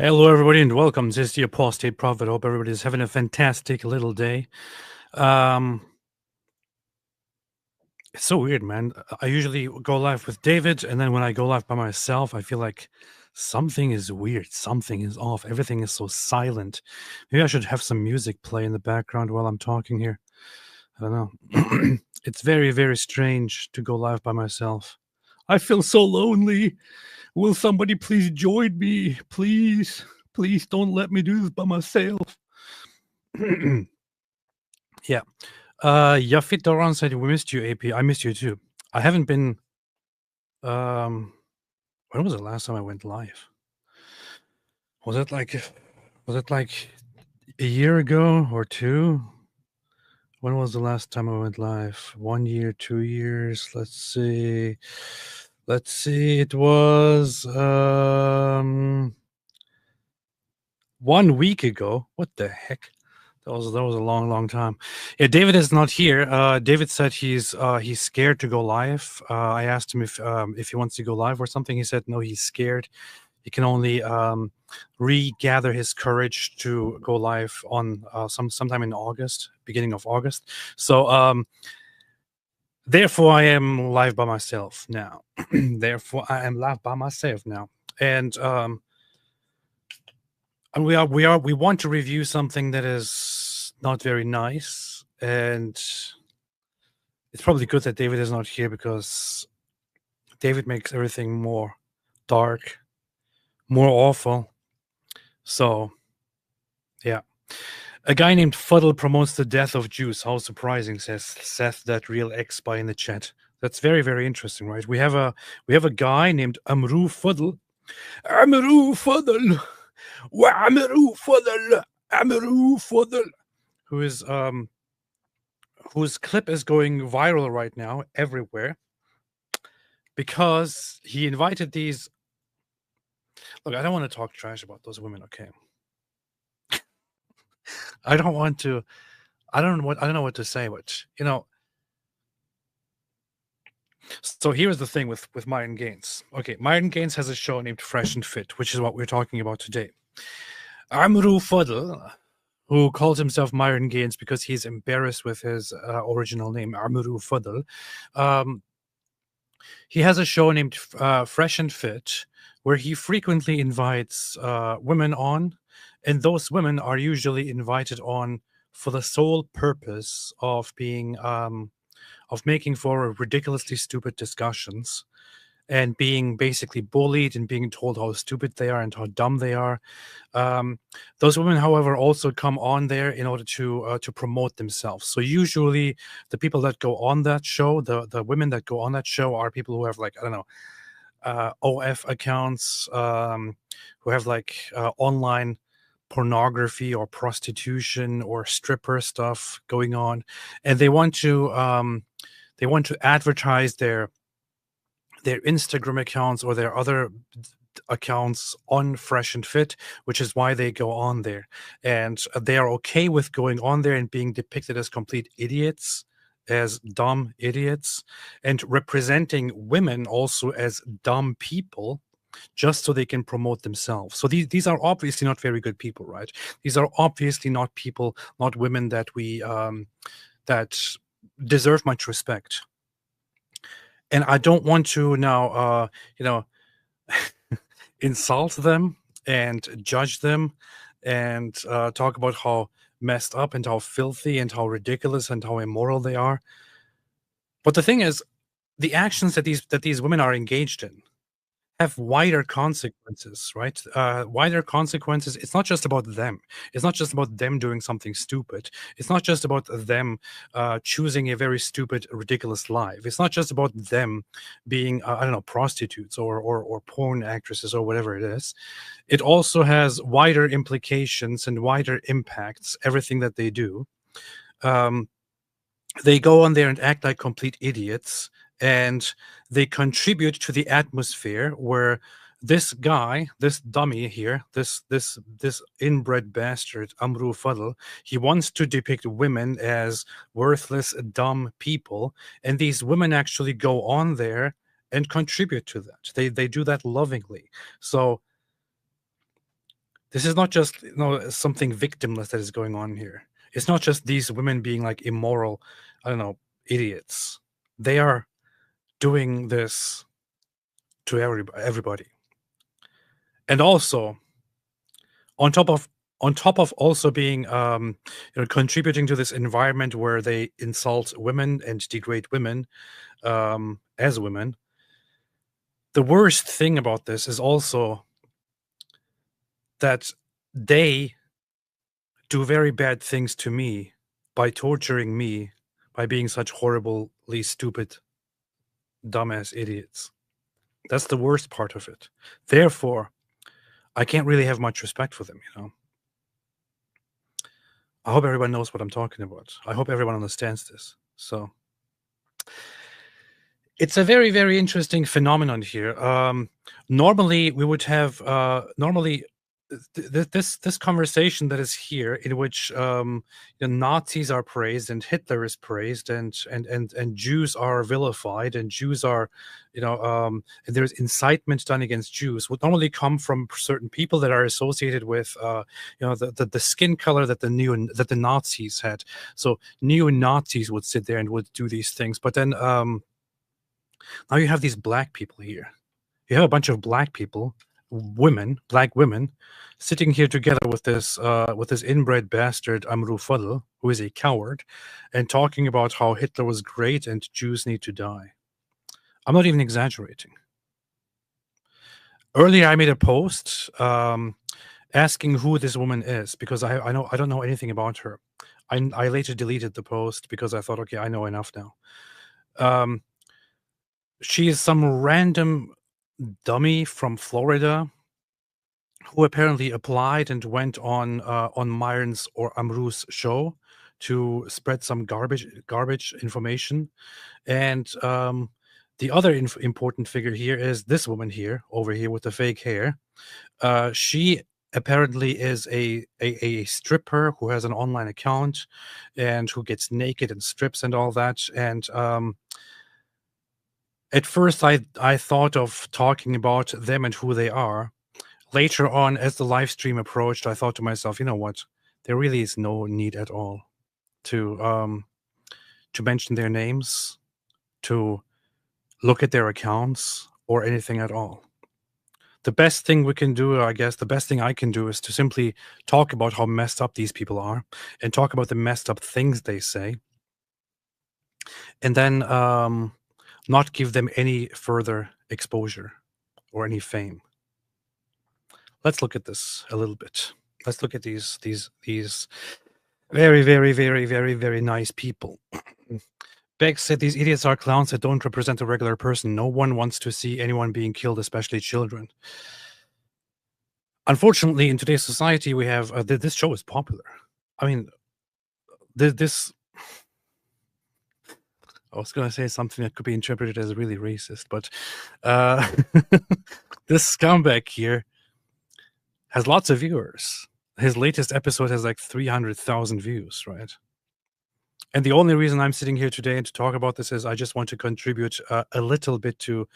Hello, everybody, and welcome. This is the Apostate Prophet. Hope everybody's having a fantastic little day. It's so weird, man. I usually go live with David, and then when I go live by myself, I feel like something is weird. Something is off. Everything is so silent. Maybe I should have some music play in the background while I'm talking here. I don't know. It's very, very strange to go live by myself. I feel so lonely. Will somebody please join me? Please. Please don't let me do this by myself. Yeah. Yafit Doran said, "We missed you, AP. I missed you too. I haven't been. When was the last time I went live? Was it like a year ago or two? When was the last time I went live? 1 year, 2 years? Let's see. It was 1 week ago. What the heck? That was a long, long time. Yeah, David is not here. David said he's scared to go live. I asked him if he wants to go live or something. He said no, he's scared. He can only regather his courage to go live on sometime in August, beginning of August. So therefore, I am live by myself now. Therefore, I am live by myself now, and we want to review something that is not very nice, and it's probably good that David is not here because David makes everything more dark, more awful. So, yeah. A guy named Fuddle promotes the death of Jews. How surprising, says Seth, that real X-Spy in the chat. That's very, very interesting, right? We have a guy named Amru Fuddle. Amru Fuddle. Amru Fuddle. Amru Fuddle. Who is whose clip is going viral right now everywhere because he invited these. Look, I don't want to talk trash about those women, okay? I don't want to. I don't know what to say, but So here's the thing with Myron Gaines. Okay, Myron Gaines has a show named Fresh and Fit, which is what we're talking about today. Amru Fuddle, who calls himself Myron Gaines because he's embarrassed with his original name, Amru Fuddle. He has a show named Fresh and Fit, where he frequently invites women on, and those women are usually invited on for the sole purpose of being of making for ridiculously stupid discussions and being basically bullied and being told how stupid they are and how dumb they are. Those women, however, also come on there in order to promote themselves. So usually the people that go on that show, the women that go on that show are people who have, like, I don't know, OF accounts, who have like online pornography or prostitution or stripper stuff going on, and they want to advertise their Instagram accounts or their other accounts on Fresh and Fit, which is why they go on there. And they are okay with going on there and being depicted as complete idiots, as dumb idiots, and representing women also as dumb people, just so they can promote themselves. So these are obviously not very good people, right? These are obviously not people, not women that we that deserve much respect. And I don't want to now, insult them and judge them and talk about how messed up and how filthy and how ridiculous and how immoral they are. But the thing is, the actions that these women are engaged in have wider consequences, right? Wider consequences. It's not just about them. It's not just about them doing something stupid. It's not just about them choosing a very stupid, ridiculous life. It's not just about them being, I don't know, prostitutes or porn actresses or whatever it is. It also has wider implications and wider impacts, everything that they do. They go on there and act like complete idiots, and they contribute to the atmosphere where this guy, this dummy here, this inbred bastard, Amru Fuddle, he wants to depict women as worthless, dumb people, and these women actually go on there and contribute to that. They do that lovingly. So This is not just something victimless that is going on here. It's not just these women being like immoral, I don't know, idiots. They are doing this to everybody. And also, on top of also being contributing to this environment where they insult women and degrade women as women. The worst thing about this is also that they do very bad things to me by torturing me, by being such horribly stupid, dumbass idiots. That's the worst part of it. Therefore, I can't really have much respect for them, you know. I hope everyone knows what I'm talking about. I hope everyone understands this. So it's a very, very interesting phenomenon here. Normally, we would have this conversation that is here, in which the Nazis are praised and Hitler is praised, and Jews are vilified, and Jews are, and there's incitement done against Jews, would normally come from certain people that are associated with the skin color that the Nazis had. So neo-Nazis would sit there and would do these things, but then now you have these black people here. You have a bunch of black people, black women, sitting here together with this inbred bastard Amru Fadl, who is a coward, and talking about how Hitler was great and Jews need to die. I'm not even exaggerating. Earlier, I made a post asking who this woman is, because I don't know anything about her. I later deleted the post because I thought, okay, I know enough now. She is some random dummy from Florida who apparently applied and went on Myron's or Amru's show to spread some garbage information. And the other important figure here is this woman here, over here with the fake hair. She apparently is a stripper who has an online account and who gets naked and strips and all that. And at first, I thought of talking about them and who they are. Later on, as the live stream approached, I thought to myself, you know what? There really is no need at all to mention their names, to look at their accounts, or anything at all. The best thing we can do, I guess, the best thing I can do, is to simply talk about how messed up these people are and talk about the messed up things they say, and then not give them any further exposure or any fame. Let's look at this a little bit. Let's look at these very, very, very, very, very nice people. Beck said these idiots are clowns that don't represent a regular person. No one wants to see anyone being killed, especially children. Unfortunately, in today's society, we have this show is popular. I mean, this. I was going to say something that could be interpreted as really racist, but this scumbag here has lots of viewers. His latest episode has like 300,000 views, right? And the only reason I'm sitting here today and to talk about this is I just want to contribute a little bit to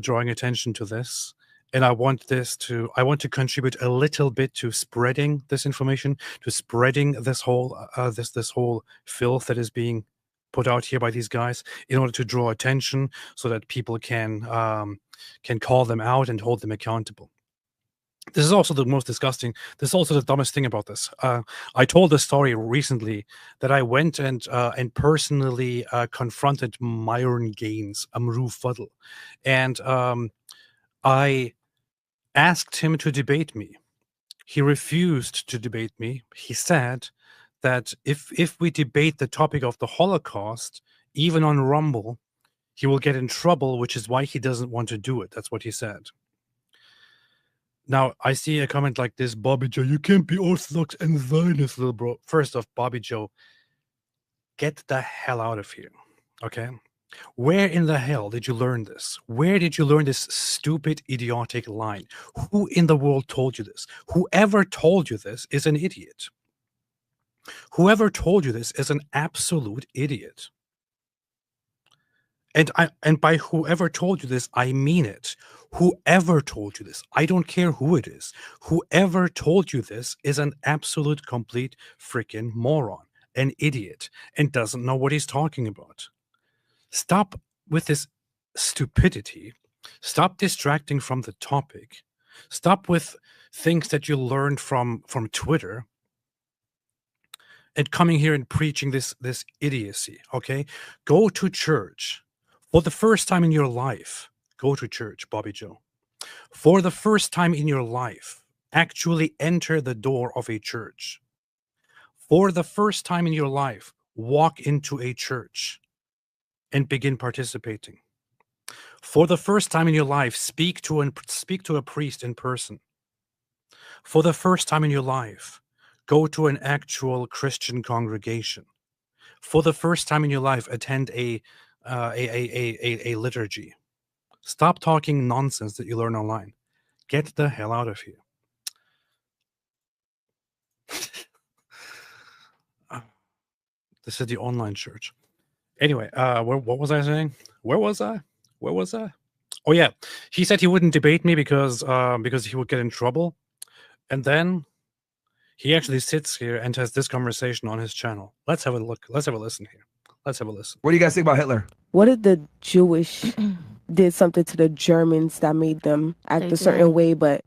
drawing attention to this. And I want to contribute a little bit to spreading this information, to spreading this whole this whole filth that is being put out here by these guys, in order to draw attention so that people can call them out and hold them accountable. This is also the most disgusting. This is also the dumbest thing about this. I told a story recently that I went and personally confronted Myron Gaines, Amru Fuddle, and I asked him to debate me. He refused to debate me. He said that if we debate the topic of the Holocaust, even on Rumble, he will get in trouble, which is why he doesn't want to do it. That's what he said. Now, I see a comment like this, Bobby Joe, you can't be Orthodox and Zionist, little bro. First off, Bobby Joe, get the hell out of here, okay? Where in the hell did you learn this? Where did you learn this stupid, idiotic line? Who in the world told you this? Whoever told you this is an idiot. Whoever told you this is an absolute idiot. And by whoever told you this, I mean it. Whoever told you this, I don't care who it is. Whoever told you this is an absolute complete freaking moron, an idiot, and doesn't know what he's talking about. Stop with this stupidity. Stop distracting from the topic. Stop with things that you learned from Twitter and coming here and preaching this idiocy. Okay, go to church for the first time in your life. Go to church, Bobby Joe. For the first time in your life, actually enter the door of a church. For the first time in your life, walk into a church and begin participating. For the first time in your life, speak to a priest in person. For the first time in your life, go to an actual Christian congregation. For the first time in your life, attend a liturgy. Stop talking nonsense that you learn online. Get the hell out of here. This is the online church. Anyway, what was I saying? Where was I? Oh yeah, he said he wouldn't debate me because he would get in trouble, and then he actually sits here and has this conversation on his channel. Let's have a look. Let's have a listen here. Let's have a listen. What do you guys think about Hitler? What if the Jewish did something to the Germans that made them act a certain way, but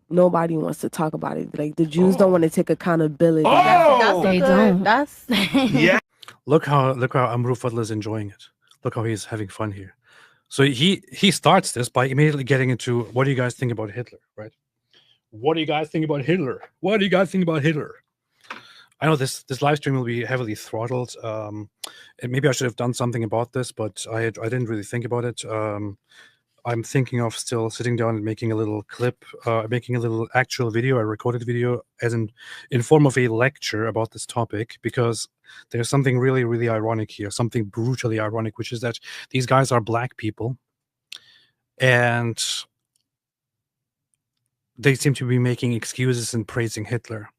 nobody wants to talk about it? Like the Jews don't want to take accountability. They don't. That's Yeah. Look how Amru Fadl is enjoying it. Look how he's having fun here. So he starts this by immediately getting into, what do you guys think about Hitler, right? What do you guys think about Hitler? What do you guys think about Hitler? I know this live stream will be heavily throttled. And maybe I should have done something about this, but I didn't really think about it. I'm thinking of still sitting down and making a little clip, making a little actual video, a recorded video, as in form of a lecture about this topic, because there's something really, really ironic here, something brutally ironic, which is that these guys are black people, and they seem to be making excuses and praising Hitler,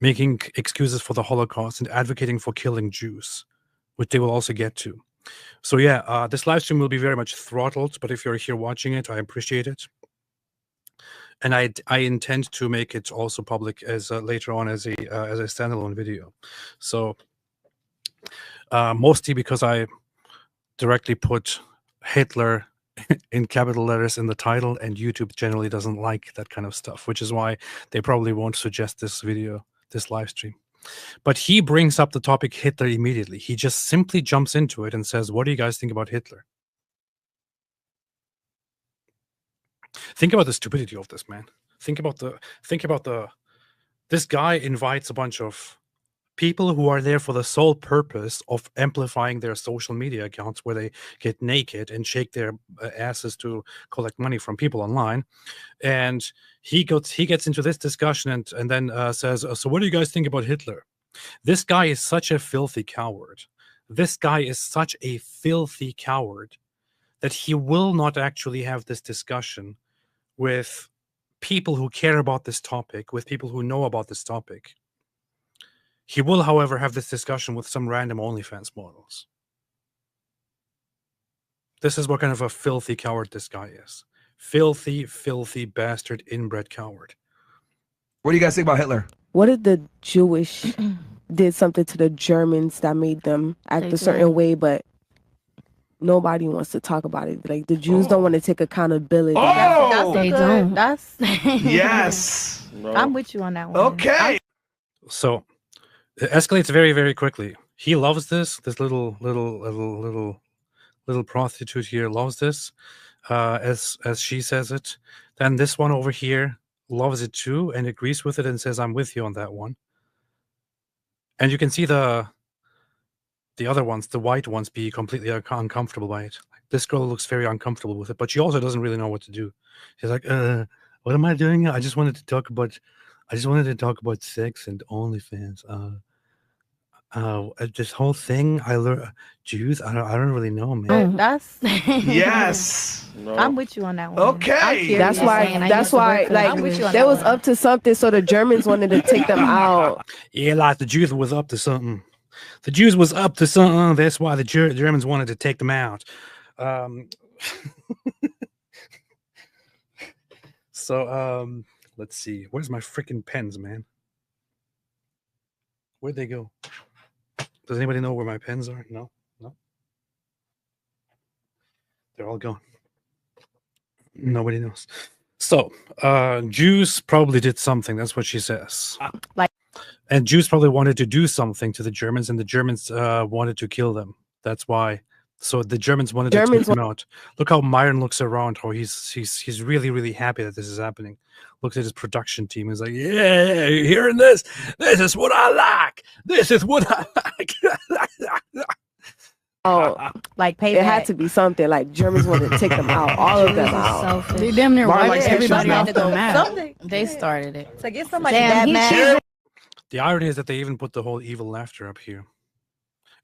making excuses for the Holocaust and advocating for killing Jews, which they will also get to. So yeah, this live stream will be very much throttled, but if you're here watching it, I appreciate it. And I intend to make it also public as later on as a standalone video. So mostly because I directly put Hitler in capital letters in the title, and YouTube generally doesn't like that kind of stuff, which is why they probably won't suggest this video, this live stream. But he brings up the topic Hitler immediately. He just simply jumps into it and says, what do you guys think about Hitler? Think about the stupidity of this, man. Think about this guy invites a bunch of people who are there for the sole purpose of amplifying their social media accounts, where they get naked and shake their asses to collect money from people online. And he gets into this discussion and then says, so what do you guys think about Hitler? This guy is such a filthy coward. This guy is such a filthy coward that he will not actually have this discussion with people who care about this topic, with people who know about this topic. He will, however, have this discussion with some random OnlyFans models. This is what kind of a filthy coward this guy is. Filthy, filthy bastard, inbred coward. What do you guys think about Hitler? What if the Jewish did something to the Germans that made them act a certain way, but nobody wants to talk about it? Like the Jews don't want to take accountability. They don't. That's Yes. I'm with you on that one. Okay. So it escalates very, very quickly. He loves this little prostitute here loves this, as she says it. Then this one over here loves it too and agrees with it and says, I'm with you on that one. And you can see the other ones, the white ones, be completely uncomfortable by it. This girl looks very uncomfortable with it, but she also doesn't really know what to do. She's like, what am I doing? I just wanted to talk about sex and OnlyFans. This whole thing, I learned Jews. I don't really know, man. That's Yes. I'm with you on that one. Okay. That's why, like, they was up to something, so the Germans wanted to take them out. Yeah, like the Jews was up to something. The Jews was up to something. That's why the Germans wanted to take them out. So let's see. Where's my freaking pens, man? Where'd they go? Does anybody know where my pens are? No? They're all gone. Nobody knows. So, Jews probably did something. That's what she says. And Jews probably wanted to do something to the Germans, and the Germans wanted to kill them. That's why. So the Germans wanted to take them out. Look how Myron looks around. How he's really, really happy that this is happening. Looks at his production team. He's like, yeah, you hearing this? This is what I like. This is what I like. Like payback. It had to be something. Like Germans wanted to take them out, all of them out. They damn near wiped everybody off the map. They started it. To get somebody that mad. The irony is that they even put the whole evil laughter up here.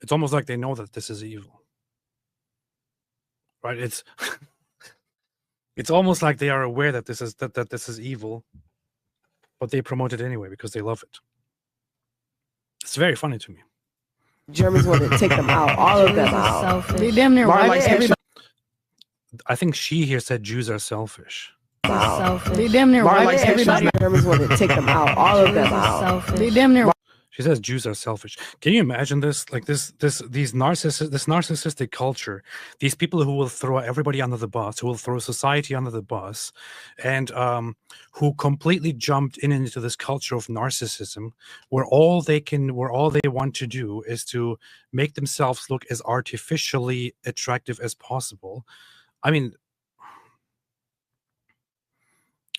It's almost like they know that this is evil. Right? It's it's almost like they are aware that this is evil, but they promote it anyway because they love it. It's very funny to me. Germans wanted to take them out, all of them out. They damn near wiped everybody. I think she here said Jews are selfish. They damn near wiped everybody. Germans wanted to take them out, all of them out. They damn near. She says Jews are selfish. Can you imagine this? Like this narcissistic culture, these people who will throw everybody under the bus, who will throw society under the bus, and who completely jumped into this culture of narcissism, where all they want to do is to make themselves look as artificially attractive as possible. I mean,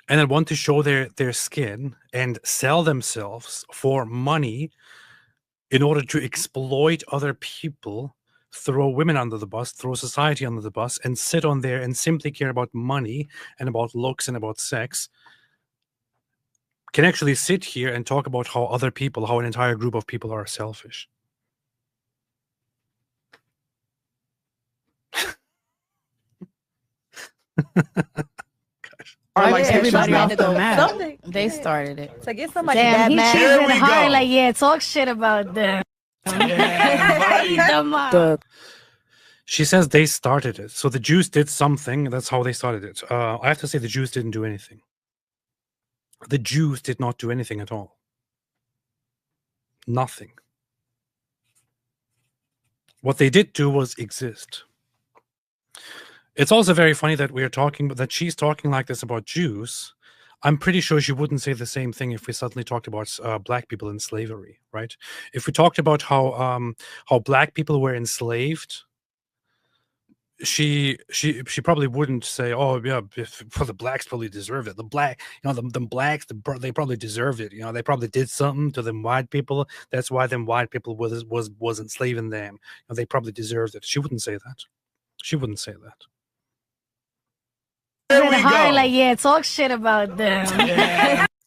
and then want to show their skin and sell themselves for money in order to exploit other people, throw women under the bus, throw society under the bus, and sit on there and simply care about money and about looks and about sex, can actually sit here and talk about how other people, how an entire group of people are selfish. Everybody off the map. They started it. To get somebody that mad. Here we go. Like, yeah, talk shit about them. She says they started it. So the Jews did something. That's how they started it. I have to say the Jews didn't do anything. The Jews did not do anything at all. Nothing. What they did do was exist. It's also very funny that that she's talking like this about Jews. I'm pretty sure she wouldn't say the same thing if we suddenly talked about black people in slavery, right? If we talked about how black people were enslaved, she probably wouldn't say, "Oh yeah, for the blacks probably deserve it." The black, the blacks, they probably deserve it. They probably did something to them white people. That's why them white people was enslaving them. They probably deserved it. She wouldn't say that. She wouldn't say that. Like, yeah, talk shit about them.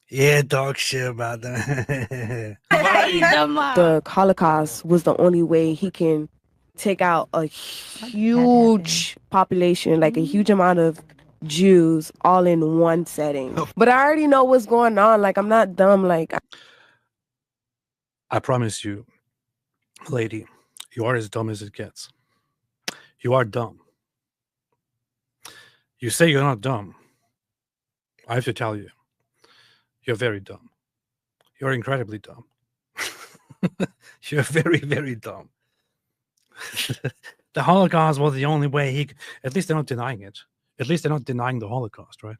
Yeah, talk shit about them. The Holocaust was the only way he can take out a huge population, like a huge amount of Jews all in one setting. But I already know what's going on. Like, I'm not dumb. Like, I promise you, lady, you are as dumb as it gets. You are dumb. You say you're not dumb. I have to tell you, you're very dumb. You're incredibly dumb. You're very, very dumb. The Holocaust was the only way at least they're not denying it. At least they're not denying the Holocaust, right?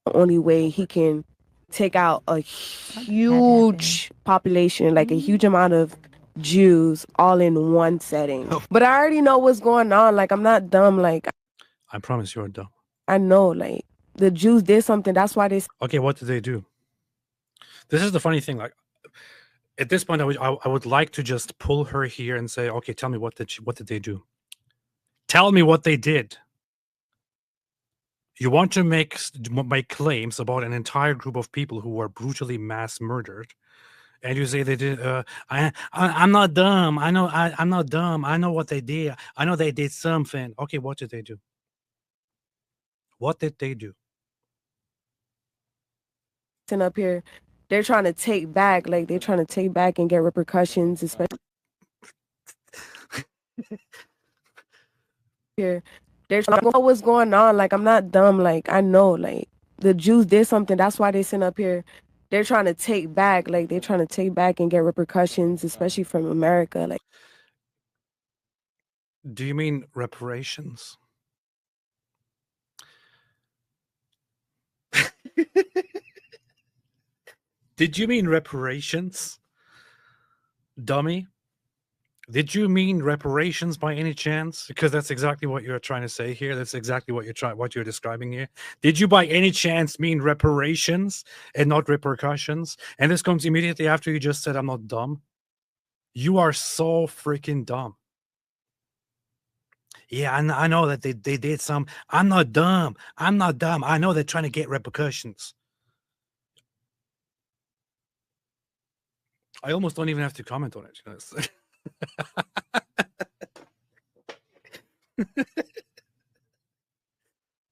the only way he can take out a huge population, like a huge amount of Jews all in one setting. But I already know what's going on. Like, I'm not dumb. Like, I promise you're dumb. I know, like, the Jews did something. That's why they... Okay, what did they do? This is the funny thing. Like, at this point, I would like to just pull her here and say, okay, tell me what did they do? Tell me what they did. You want to make claims about an entire group of people who were brutally mass murdered, and you say they did. I'm not dumb. I know. I'm not dumb. I know what they did. I know they did something. Okay, what did they do? What did they do? Up here, they're trying to take back, like they're trying to take back and get repercussions, especially here. They're trying to know what's going on. Like, I'm not dumb. Like, I know, like, the Jews did something. That's why they sent up here. They're trying to take back, like, they're trying to take back and get repercussions, especially from America. Like, Do you mean reparations? Did you mean reparations? Dummy? Did you mean reparations by any chance? Because that's exactly what you're trying to say here. That's exactly what you're describing here. Did you by any chance mean reparations and not repercussions? And this comes immediately after you just said I'm not dumb. You are so freaking dumb. Yeah, I know that they did some. I'm not dumb. I'm not dumb. I know they're trying to get repercussions. I almost don't even have to comment on it. You know?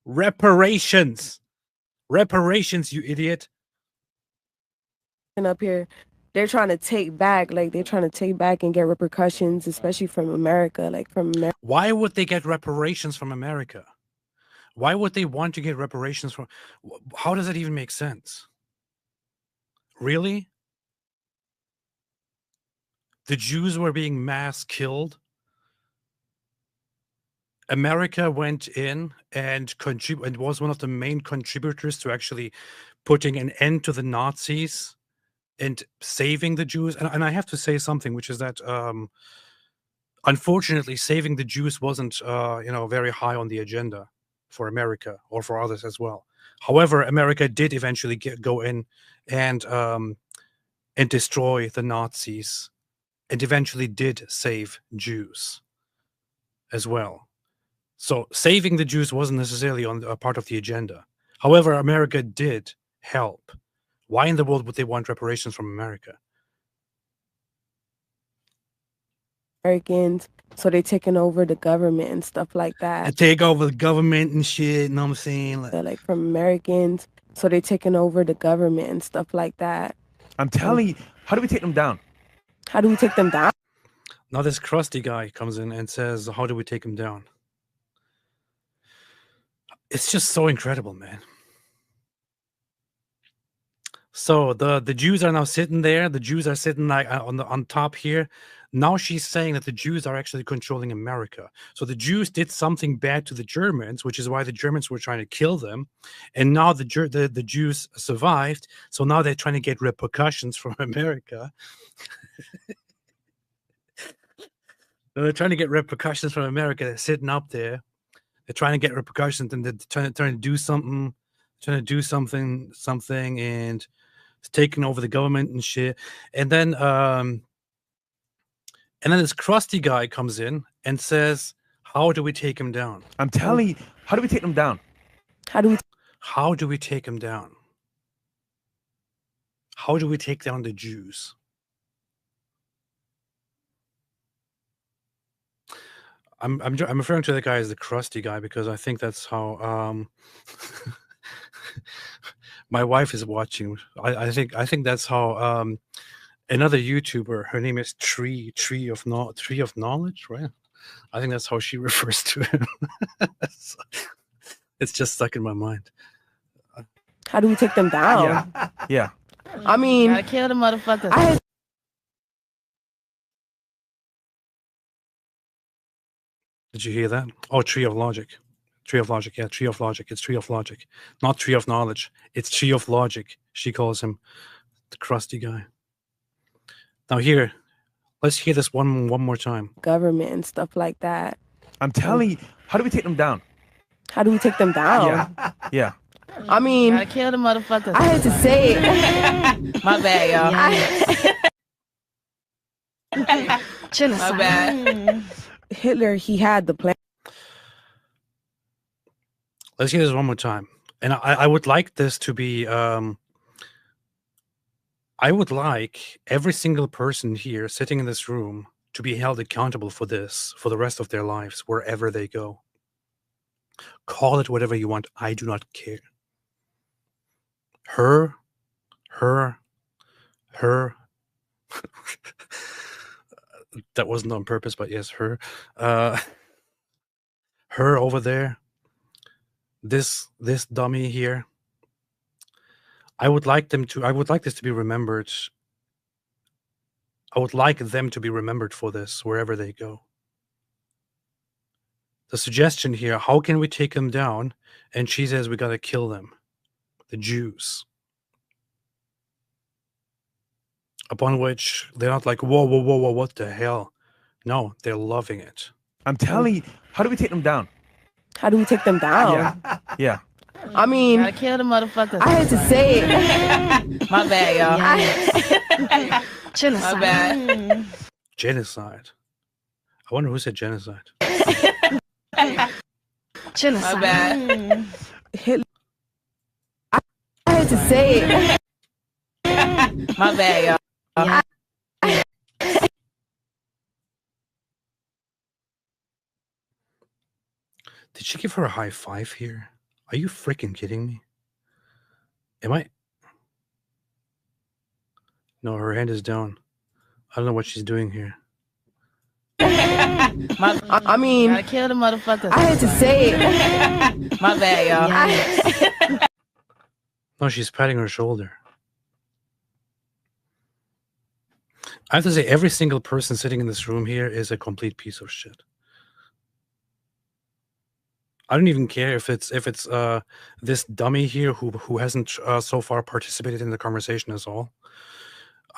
Reparations. Reparations, you idiot. up here, they're trying to take back, like, they're trying to take back and get repercussions, especially from America. Like, from America. Why would they get reparations from America? Why would they want to get reparations from? How does that even make sense? Really? The Jews were being mass killed. America went in and was one of the main contributors to actually putting an end to the Nazis and saving the Jews. And I have to say something, which is that unfortunately, saving the Jews wasn't very high on the agenda for America or for others as well. However, America did eventually go in and destroy the Nazis, and eventually did save Jews as well. So saving the Jews wasn't necessarily on a part of the agenda. However, America did help. Why in the world would they want reparations from America? Americans, so they're taking over the government and stuff like that. And take over the government and shit, you know what I'm saying? Like, from Americans, so they're taking over the government and stuff like that. I'm telling you, how do we take them down? How do we take them down? Now this crusty guy comes in and says, how do we take him down? It's just so incredible, man. So the Jews are now sitting there. The Jews are sitting like on top here. Now she's saying that the Jews are actually controlling America. So the Jews did something bad to the Germans, which is why the Germans were trying to kill them. And now the Jews survived. So now they're trying to get repercussions from America. They're trying to get repercussions from America. They're sitting up there. They're trying to get repercussions, and they're trying to do something, and it's taking over the government and shit. And then this crusty guy comes in and says, how do we take him down? I'm telling you, how do we take them down? How do we take him down? How do we take down the Jews? I'm referring to the guy as the crusty guy because I think that's how my wife is watching. I think that's how another YouTuber, her name is Tree of Knowledge, right? I think that's how she refers to him. So, it's just stuck in my mind. How do we take them down? Yeah. I mean, Gotta kill the motherfuckers. Did you hear that? Oh, Tree of Logic. Tree of Logic. Yeah, Tree of Logic. It's Tree of Logic. Not Tree of Knowledge. It's Tree of Logic. She calls him the crusty guy. Now here, let's hear this one more time. Government and stuff like that. I'm telling you, how do we take them down? How do we take them down? Yeah. I mean, Gotta kill the motherfuckers. I had to say it. My bad, y'all. Genocide. My bad. Hitler, he had the plan. Let's hear this one more time. And I would like this to be, I would like every single person here sitting in this room to be held accountable for this for the rest of their lives, wherever they go. Call it whatever you want. I do not care. Her her. That wasn't on purpose, but yes, her. Her over there. This dummy here. I would like this to be remembered. I would like them to be remembered for this wherever they go. The suggestion here, how can we take them down? And she says we gotta kill them. The Jews. Upon which they're not like, whoa, whoa, whoa, whoa, what the hell? No, they're loving it. I'm telling you, how do we take them down? How do we take them down? Yeah. I mean, Gotta kill the motherfuckers. I hate to say it. My bad, y'all. My Genocide. bad. Genocide. I wonder who said genocide. My Genocide. bad. Hitler. I hate to say it. My bad, y'all. Did she give her a high five here? Are you freaking kidding me? Am I? No, her hand is down. I don't know what she's doing here. I mean, Gotta kill the motherfuckers. I hate to say it. My bad, y'all. No, she's patting her shoulder. I have to say, every single person sitting in this room here is a complete piece of shit. I don't even care if it's this dummy here who hasn't so far participated in the conversation at all.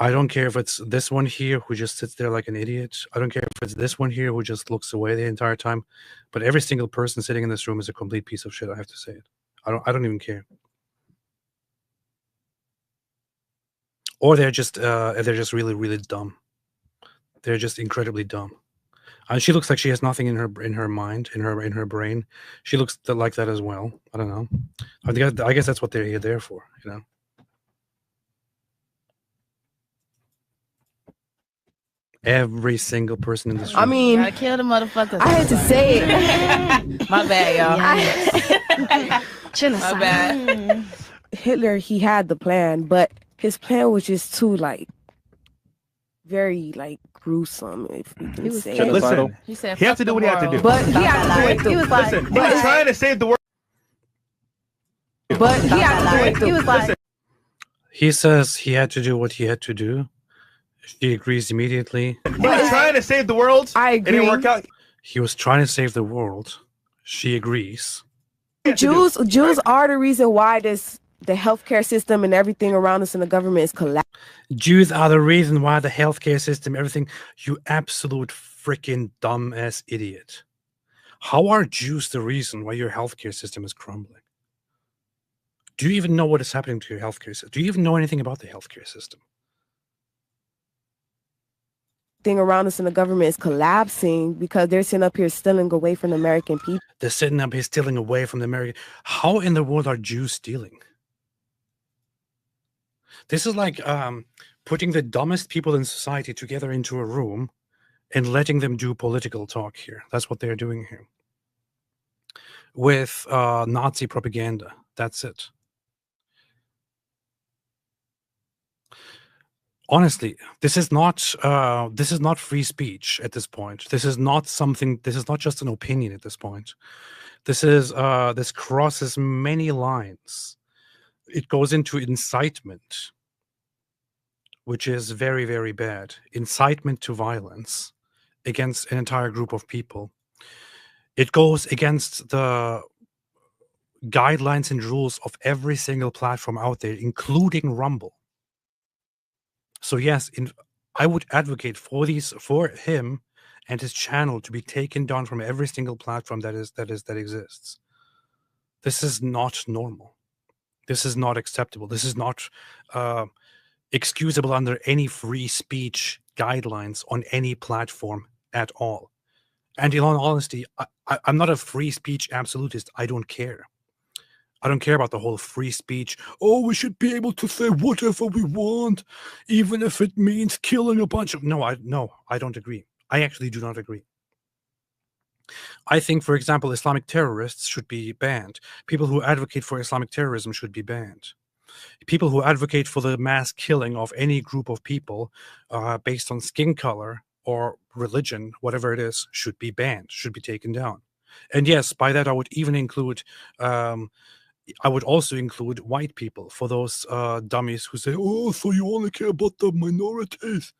I don't care if it's this one here who just sits there like an idiot. I don't care if it's this one here who just looks away the entire time. But every single person sitting in this room is a complete piece of shit. I have to say it. I don't even care. Or they're just really, really dumb. They're just incredibly dumb. And she looks like she has nothing in her mind, in her brain. She looks like that as well. I don't know. I guess that's what they're there for, you know. Every single person in this room. I mean, Gotta kill the motherfuckers. I hate to say it. My bad, y'all. Genocide. My bad. Hitler, he had the plan, but his plan was just too very gruesome, if we can say it. Listen, He said, he has fuck to do the what he has to world. do. But he had to do it. He was like, Listen, he was trying to save the world. But he had to do it. he was like, He says he had to do what he had to do. She agrees immediately. He was trying to save the world. I It agree. didn't work out. He was trying to save the world. She agrees. Jews are the reason why the healthcare system and everything around us in the government is collapsing. Jews are the reason why the healthcare system, everything. You absolute freaking dumbass idiot. How are Jews the reason why your healthcare system is crumbling? Do you even know what is happening to your healthcare system? Do you even know anything about the healthcare system? Thing around us in the government is collapsing because they're sitting up here stealing away from the American people. They're sitting up here stealing away from the American. How in the world are Jews stealing? This is like putting the dumbest people in society together into a room and letting them do political talk here. That's what they're doing here. With Nazi propaganda. That's it. Honestly, this is not free speech at this point. This is not just an opinion at this point. This crosses many lines. It goes into incitement, which is very, very bad. Incitement to violence against an entire group of people. It goes against the guidelines and rules of every single platform out there, including Rumble. So yes, I would advocate for him and his channel to be taken down from every single platform that exists. This is not normal. This is not acceptable. This is not excusable under any free speech guidelines on any platform at all. And in all honesty, I'm not a free speech absolutist. I don't care. I don't care about the whole free speech. Oh, we should be able to say whatever we want, even if it means killing a bunch of... No, I don't agree. I actually do not agree. I think, for example, Islamic terrorists should be banned. People who advocate for Islamic terrorism should be banned. People who advocate for the mass killing of any group of people based on skin color or religion, whatever it is, should be banned, should be taken down. And yes, by that I would even include, I would also include white people, for those dummies who say, "Oh, so you only care about the minorities."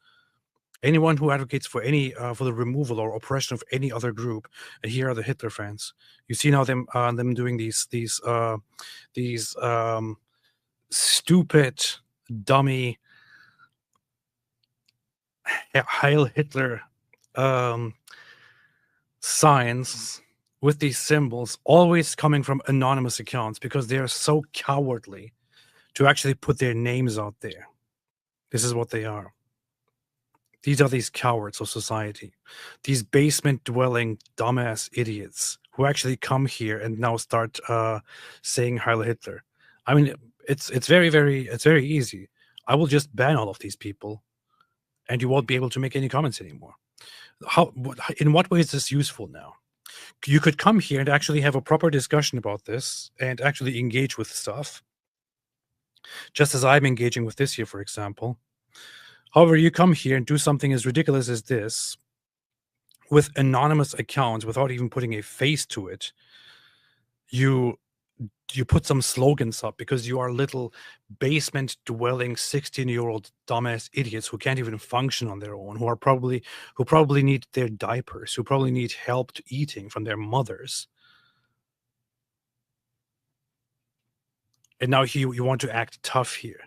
Anyone who advocates for any for the removal or oppression of any other group, and here are the Hitler fans. You see now them doing these stupid, dummy Heil Hitler signs with these symbols, always coming from anonymous accounts, because they are so cowardly to actually put their names out there. This is what they are. These are these cowards of society, these basement-dwelling dumbass idiots who actually come here and now start saying Heil Hitler. I mean, it's very easy. I will just ban all of these people, and you won't be able to make any comments anymore. In what way is this useful now? You could come here and actually have a proper discussion about this and actually engage with stuff, just as I'm engaging with this here, for example. However, you come here and do something as ridiculous as this with anonymous accounts without even putting a face to it. You put some slogans up because you are little basement-dwelling 16-year-old dumbass idiots who can't even function on their own, who probably need their diapers, who probably need help eating from their mothers. And now you want to act tough here.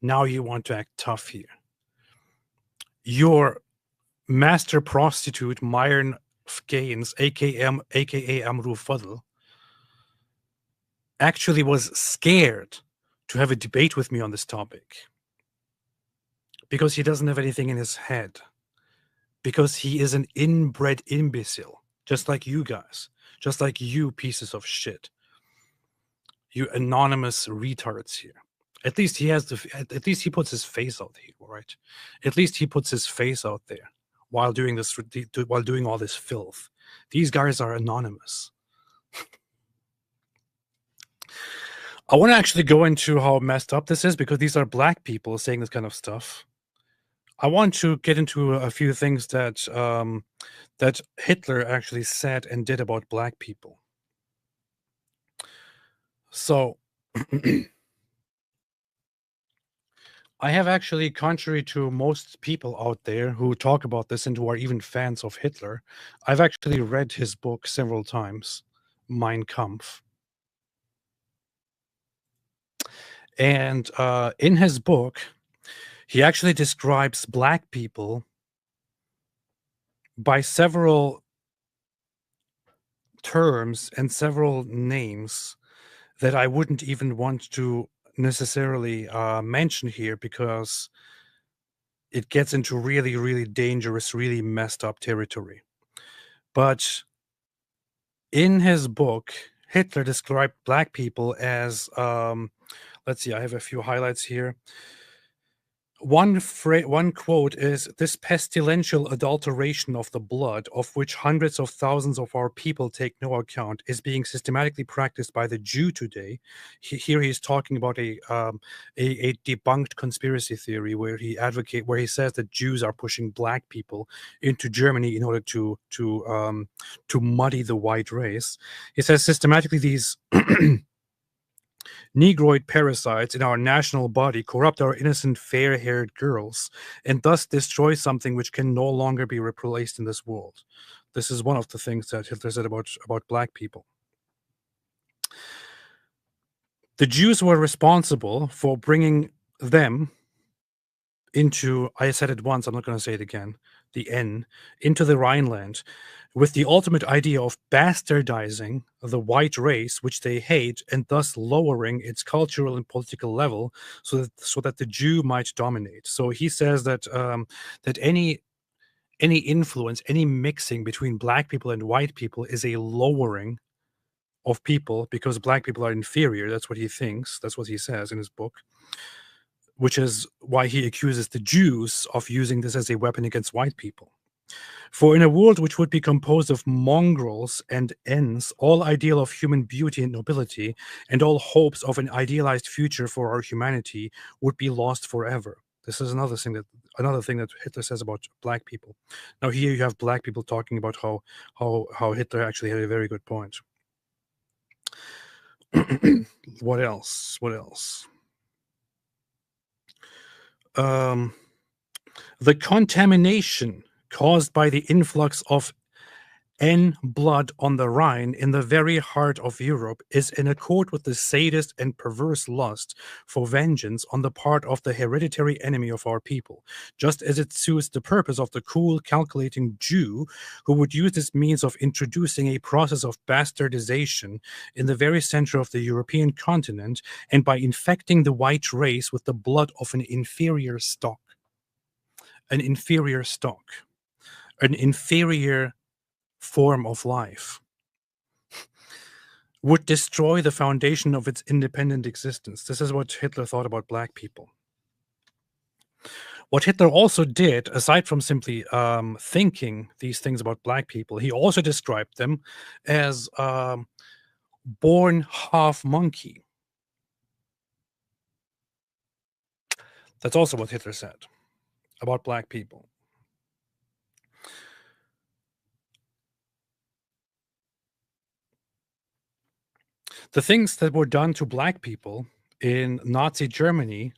Now you want to act tough here. Your master prostitute, Myron Gaines, aka Amru Fadl, actually was scared to have a debate with me on this topic because he doesn't have anything in his head, because he is an inbred imbecile, just like you guys, just like you pieces of shit, you anonymous retards here. At least he puts his face out here, right? At least he puts his face out there while doing this, while doing all this filth. These guys are anonymous. I want to actually go into how messed up this is, because these are black people saying this kind of stuff. I want to get into a few things that that Hitler actually said and did about black people. So I have actually, contrary to most people out there who talk about this and who are even fans of Hitler, I've actually read his book several times, Mein Kampf. And in his book, he actually describes black people by several terms and several names that I wouldn't even want to necessarily mention here, because it gets into really, really dangerous, really messed up territory. But in his book, Hitler described black people as, let's see, I have a few highlights here. One quote is, "This pestilential adulteration of the blood, of which hundreds of thousands of our people take no account, is being systematically practiced by the Jew today." Here he's talking about a debunked conspiracy theory where he says that Jews are pushing black people into Germany in order to muddy the white race. He says systematically these Negroid parasites in our national body corrupt our innocent fair-haired girls, and thus destroy something which can no longer be replaced in this world. This is one of the things that Hitler said about black people. The Jews were responsible for bringing them into, I said it once, I'm not going to say it again, the N, into the Rhineland, with the ultimate idea of bastardizing the white race, which they hate, and thus lowering its cultural and political level, so that the Jew might dominate. So he says that that any influence, any mixing between black people and white people is a lowering of people, because black people are inferior. That's what he thinks. That's what he says in his book, which is why he accuses the Jews of using this as a weapon against white people. For in a world which would be composed of mongrels and ends, all ideal of human beauty and nobility, and all hopes of an idealized future for our humanity would be lost forever. This is another thing that Hitler says about black people. Now here you have black people talking about how Hitler actually had a very good point. What else? What else? The contamination caused by the influx of N blood on the Rhine in the very heart of Europe is in accord with the sadist and perverse lust for vengeance on the part of the hereditary enemy of our people, just as it suits the purpose of the cool, calculating Jew who would use this means of introducing a process of bastardization in the very center of the European continent and by infecting the white race with the blood of an inferior stock. An inferior stock. An inferior form of life would destroy the foundation of its independent existence. This is what Hitler thought about black people. What Hitler also did, aside from simply thinking these things about black people, he also described them as born half monkey. That's also what Hitler said about black people. The things that were done to black people in Nazi Germany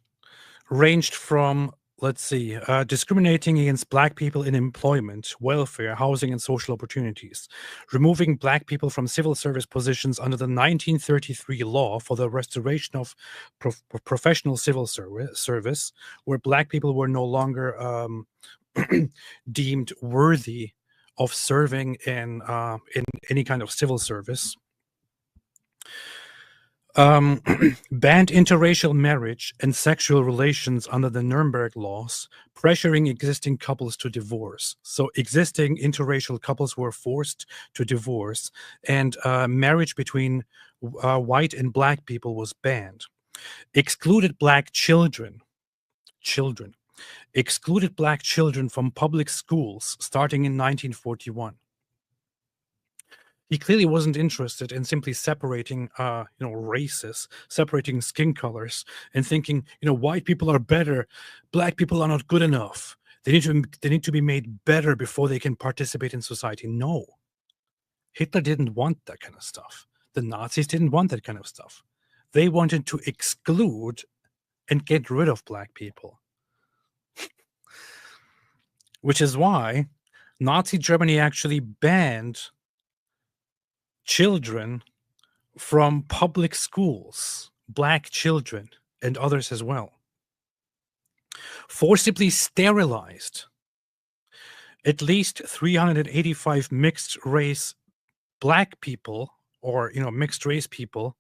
ranged from, let's see, discriminating against black people in employment, welfare, housing, and social opportunities, removing black people from civil service positions under the 1933 law for the restoration of professional civil service, where black people were no longer deemed worthy of serving in any kind of civil service. Banned interracial marriage and sexual relations under the Nuremberg laws, pressuring existing couples to divorce. So existing interracial couples were forced to divorce, and marriage between white and black people was banned. Excluded black children. Excluded black children from public schools starting in 1941. He clearly wasn't interested in simply separating, races, separating skin colors, and thinking, white people are better, black people are not good enough. They need to be made better before they can participate in society. No, Hitler didn't want that kind of stuff. The Nazis didn't want that kind of stuff. They wanted to exclude and get rid of black people, which is why Nazi Germany actually banned children from public schools, black children, and others as well. Forcibly sterilized at least 385 mixed race black people, or mixed race people,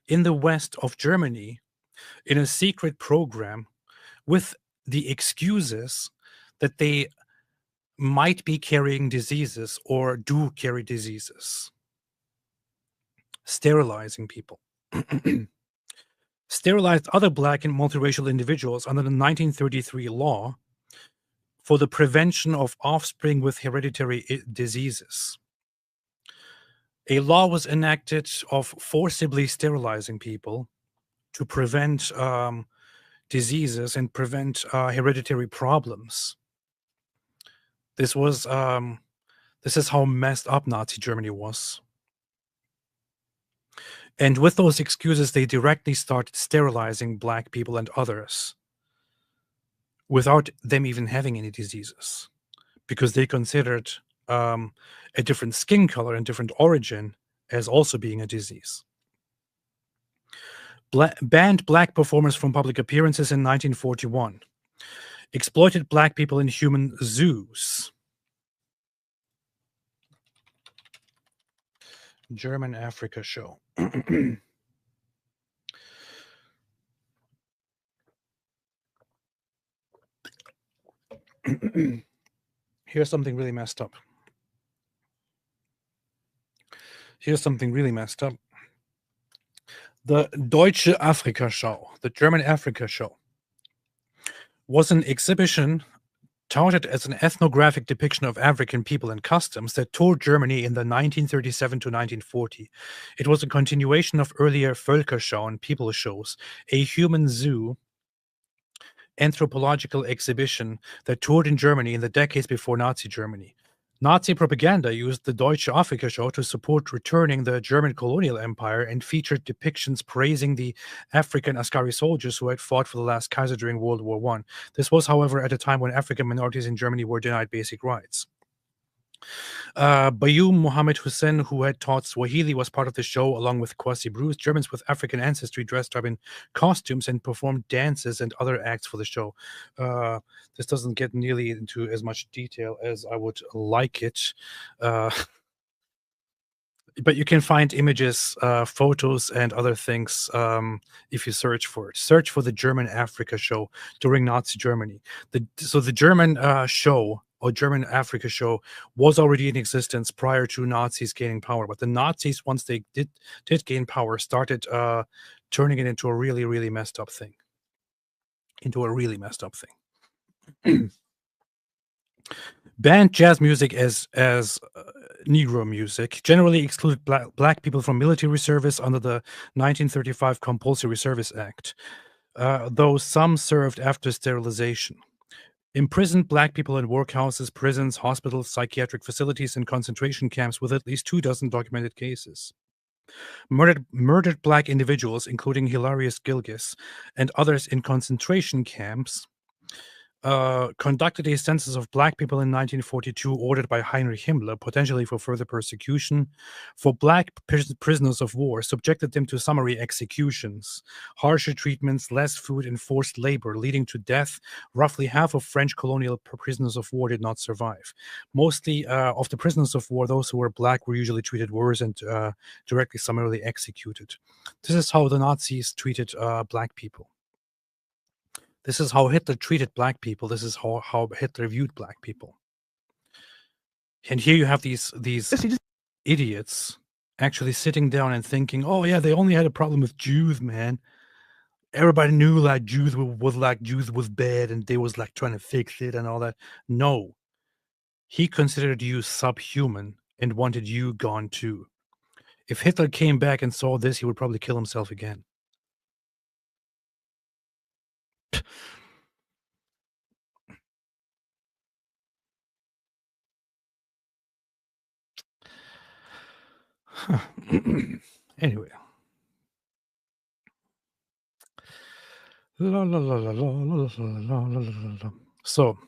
in the west of Germany in a secret program with the excuses that they might be carrying diseases or do carry diseases. Sterilizing people. Sterilized other black and multiracial individuals under the 1933 law for the prevention of offspring with hereditary diseases. A law was enacted of forcibly sterilizing people to prevent diseases and prevent hereditary problems. This is how messed up Nazi Germany was. And with those excuses, they directly started sterilizing black people and others without them even having any diseases, because they considered a different skin color and different origin as also being a disease. Banned black performers from public appearances in 1941. Exploited black people in human zoos. German Africa show. Here's something really messed up. The Deutsche Afrika Show, the German Africa show, was an exhibition touted as an ethnographic depiction of African people and customs that toured Germany in the 1937 to 1940. It was a continuation of earlier Völkerschau, people shows, a human zoo anthropological exhibition that toured in Germany in the decades before Nazi Germany. Nazi propaganda used the Deutsche Afrika Show to support returning the German colonial empire and featured depictions praising the African Askari soldiers who had fought for the last Kaiser during World War I. This was, however, at a time when African minorities in Germany were denied basic rights. Bayoum Mohammed Hussein, who had taught Swahili, was part of the show, along with Kwasi Bruce. Germans with African ancestry dressed up in costumes and performed dances and other acts for the show. This doesn't get nearly into as much detail as I would like it. But you can find images, photos, and other things if you search for it. Search for the German Africa show during Nazi Germany. So the German show or German Africa show was already in existence prior to Nazis gaining power. But the Nazis, once they did gain power, started turning it into a really, really messed up thing. Banned jazz music as Negro music, generally excluded black people from military service under the 1935 Compulsory Service Act, though some served after sterilization. Imprisoned black people in workhouses, prisons, hospitals, psychiatric facilities, and concentration camps with at least 24 documented cases. Murdered black individuals, including Hilarius Gilgis and others in concentration camps, conducted a census of black people in 1942 ordered by Heinrich Himmler, potentially for further persecution. For black prisoners of war, subjected them to summary executions, harsher treatments, less food, and forced labor, leading to death. Roughly half of French colonial prisoners of war did not survive. Mostly of the prisoners of war, those who were black were usually treated worse and directly summarily executed. This is how the Nazis treated black people. This is how Hitler treated black people. This is how Hitler viewed black people. And here you have these idiots actually sitting down and thinking, oh yeah, they only had a problem with Jews, man. Everybody knew like Jews was bad and they was like trying to fix it and all that. No. He considered you subhuman and wanted you gone too. If Hitler came back and saw this, he would probably kill himself again. Huh. Anyway. So,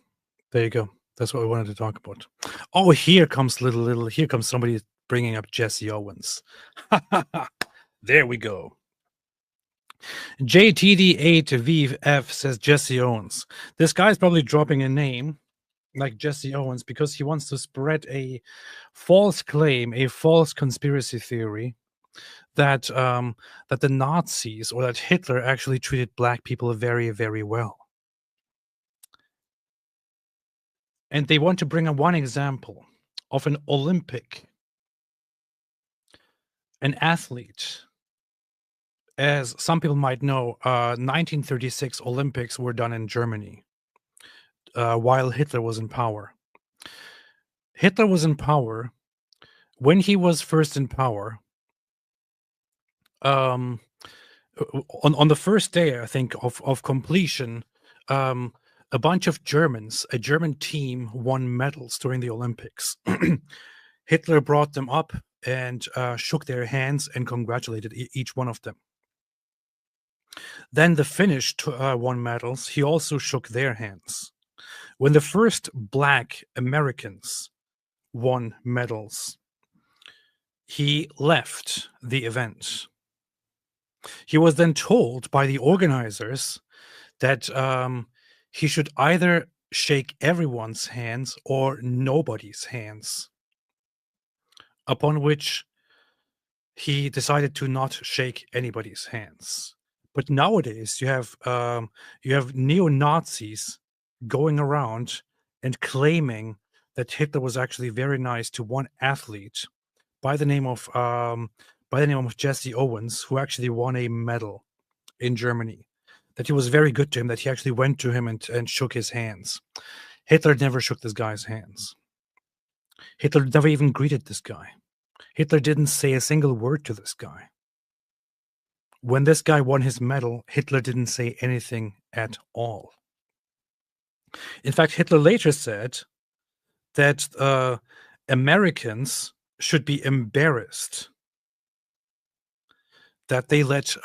there you go. That's what we wanted to talk about. Oh, here comes here comes somebody bringing up Jesse Owens. There we go. JTD8VF says Jesse Owens. This guy's probably dropping a name like Jesse Owens because he wants to spread a false claim, a false conspiracy theory that that the Nazis or that Hitler actually treated black people very, very well. And they want to bring one example of an Olympic, an athlete. As some people might know, 1936 Olympics were done in Germany while Hitler was in power. Hitler was in power. When he was first in power, on the first day, I think, of completion, a bunch of Germans, a German team won medals during the Olympics. Hitler brought them up and shook their hands and congratulated each one of them. Then the Finnish won medals. He also shook their hands. When the first black Americans won medals, he left the event. He was then told by the organizers that he should either shake everyone's hands or nobody's hands, upon which he decided to not shake anybody's hands. But nowadays, you have neo-Nazis going around and claiming that Hitler was actually very nice to one athlete by the name of Jesse Owens, who actually won a medal in Germany. That he was very good to him. That he actually went to him and shook his hands. Hitler never shook this guy's hands. Hitler never even greeted this guy. Hitler didn't say a single word to this guy. When this guy won his medal, Hitler didn't say anything at all. In fact, Hitler later said that Americans should be embarrassed that they let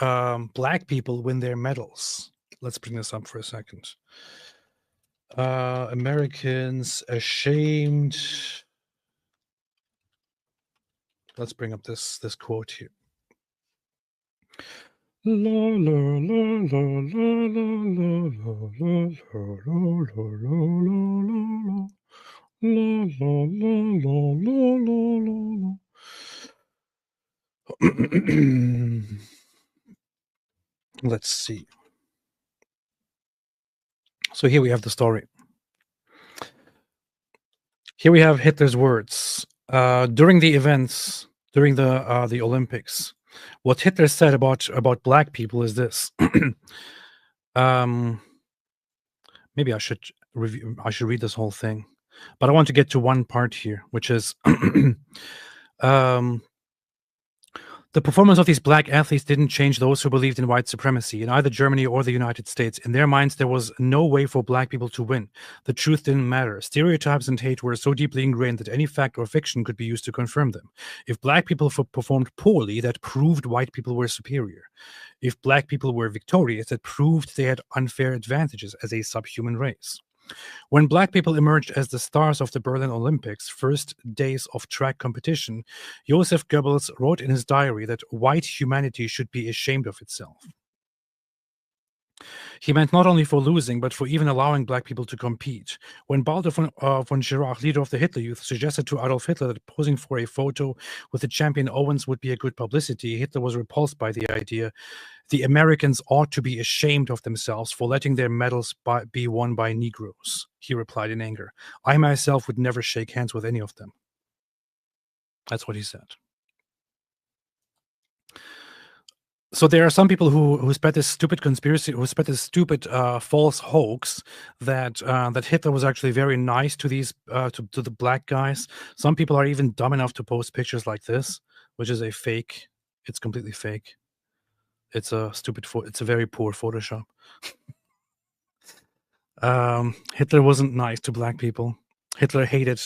black people win their medals. Let's bring this up for a second. Americans ashamed. Let's bring up this quote here. La la la la la la la la la. Let's see. So here we have the story. Here we have Hitler's words during the events, during the Olympics. What Hitler said about black people is this. Maybe I should read this whole thing, but I want to get to one part here, which is the performance of these black athletes didn't change those who believed in white supremacy in either Germany or the United States. In their minds, there was no way for black people to win. The truth didn't matter. Stereotypes and hate were so deeply ingrained that any fact or fiction could be used to confirm them. If black people performed poorly, that proved white people were superior. If black people were victorious, that proved they had unfair advantages as a subhuman race. When black people emerged as the stars of the Berlin Olympics' first days of track competition, Joseph Goebbels wrote in his diary that white humanity should be ashamed of itself. He meant not only for losing, but for even allowing black people to compete. When Baldur von Schirach, leader of the Hitler Youth, suggested to Adolf Hitler that posing for a photo with the champion Owens would be a good publicity, Hitler was repulsed by the idea. The Americans ought to be ashamed of themselves for letting their medals be won by Negroes, he replied in anger. I myself would never shake hands with any of them. That's what he said. So there are some people who spread this stupid conspiracy, who spread this stupid false hoax that that Hitler was actually very nice to these to the black guys. Some people are even dumb enough to post pictures like this, which is a fake. It's completely fake. It's a stupid. It's a very poor Photoshop. Hitler wasn't nice to black people. Hitler hated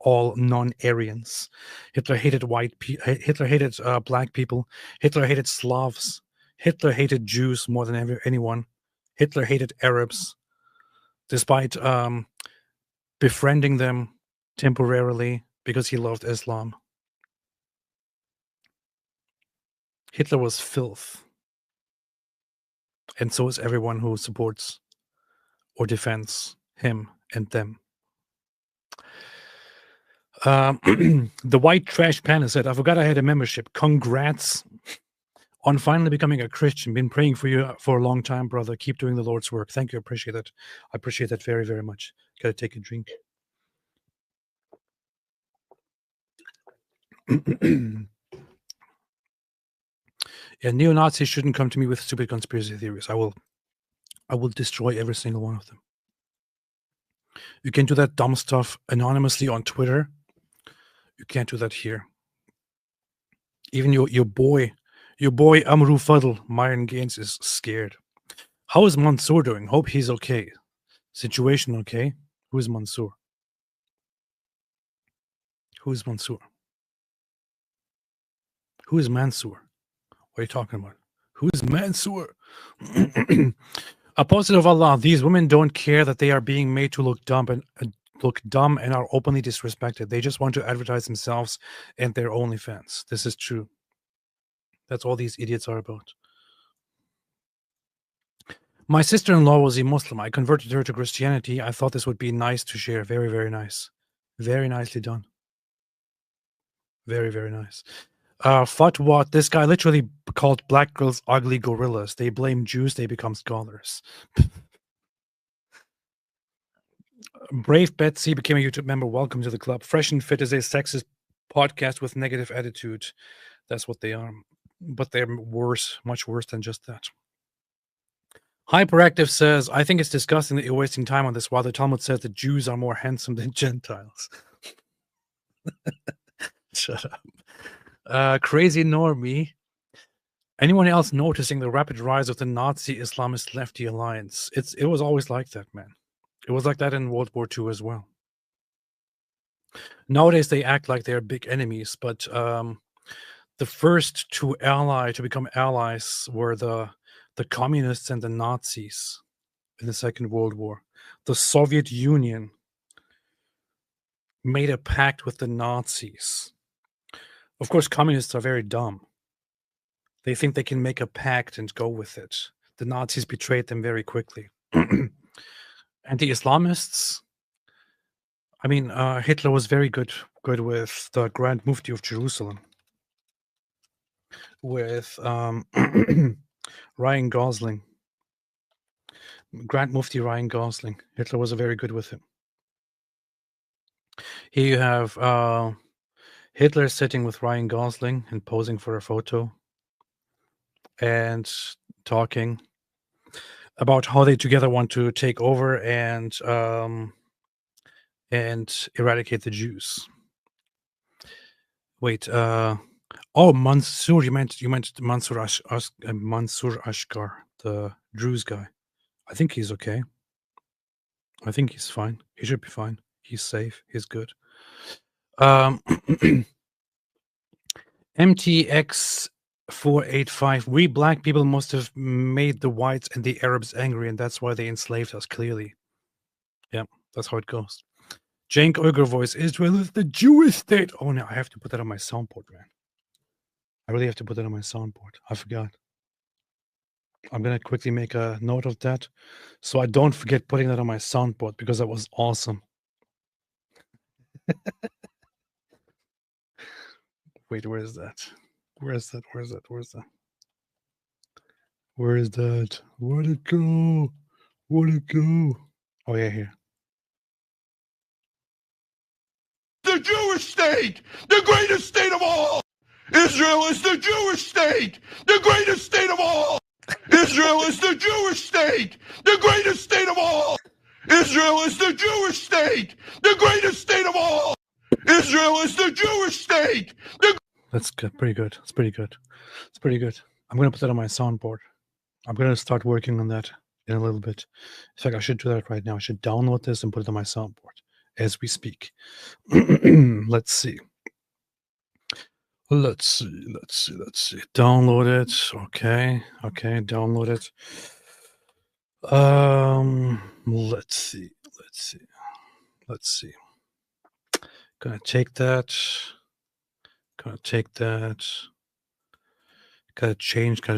all non-Aryans. Hitler hated Hitler hated black people. Hitler hated Slavs. Hitler hated Jews more than anyone. Hitler hated Arabs, despite befriending them temporarily because he loved Islam. Hitler was filth, and so is everyone who supports or defends him and them. The white trash panda said, I forgot I had a membership. Congrats on finally becoming a Christian. Been praying for you for a long time, brother. Keep doing the Lord's work. Thank you. I appreciate that. I appreciate that very, very much. Gotta take a drink. Yeah, neo-Nazis shouldn't come to me with stupid conspiracy theories. I will destroy every single one of them. You can do that dumb stuff anonymously on Twitter. You can't do that here. Even your boy Amru Fadl, Myron Gaines, is scared. How is Mansour doing? Hope he's okay. Situation okay? Who is Mansour? Who is Mansour? Who is Mansour? What are you talking about? Who is Mansour? Apostle of Allah, these women don't care that they are being made to look dumb and are openly disrespected. They just want to advertise themselves and their OnlyFans. This is true. That's all these idiots are about. My sister-in-law was a Muslim. I converted her to Christianity. I thought this would be nice to share. Very, very nice. Very nicely done. Very, very nice. Fatwa, this guy literally called black girls ugly gorillas. They blame Jews, they become scholars. Brave Betsy became a YouTube member. Welcome to the club. Fresh and Fit is a sexist podcast with negative attitude. That's what they are. But they're worse, much worse than just that. Hyperactive says, I think it's disgusting that you're wasting time on this while the Talmud says that Jews are more handsome than Gentiles. Shut up. Crazy Normie. Anyone else noticing the rapid rise of the Nazi Islamist lefty alliance? It was always like that, man. It was like that in World War II as well. Nowadays they act like they're big enemies, but the first to become allies were the communists and the Nazis in the Second World War. The Soviet Union made a pact with the Nazis. Of course, communists are very dumb. They think they can make a pact and go with it. The Nazis betrayed them very quickly. And the Islamists, I mean, Hitler was very good with the Grand Mufti of Jerusalem, with Ryan Gosling. Grand Mufti Ryan Gosling. Hitler was very good with him. Here you have Hitler sitting with Ryan Gosling and posing for a photo and talking about how they together want to take over and eradicate the Jews. Wait, Mansour, you meant Mansour Ashkar, the Druze guy. I think he's okay. I think he's fine. He should be fine. He's safe. He's good. MTX485. We black people must have made the whites and the Arabs angry, and that's why they enslaved us, clearly. Yeah, that's how it goes. Cenk Uyghur voice. Israel is the Jewish state. Oh, no, I have to put that on my soundboard, man. I really have to put that on my soundboard. I forgot. I'm going to quickly make a note of that so I don't forget putting that on my soundboard because that was awesome. Wait, where is that? Where is that? Where'd it go? Oh, yeah, here. The Jewish state, the greatest state of all. Israel is the Jewish state, the greatest state of all. Israel is the Jewish state, the greatest state of all. Israel is the Jewish state, the greatest state of all. Israel is the Jewish state. That's good. Pretty good. It's pretty good. It's pretty good. I'm going to put that on my soundboard. I'm going to start working on that in a little bit. In fact, I should do that right now. I should download this and put it on my soundboard as we speak. Let's see. Let's see. Download it. Okay. Download it. Let's see. Gonna take that. Gotta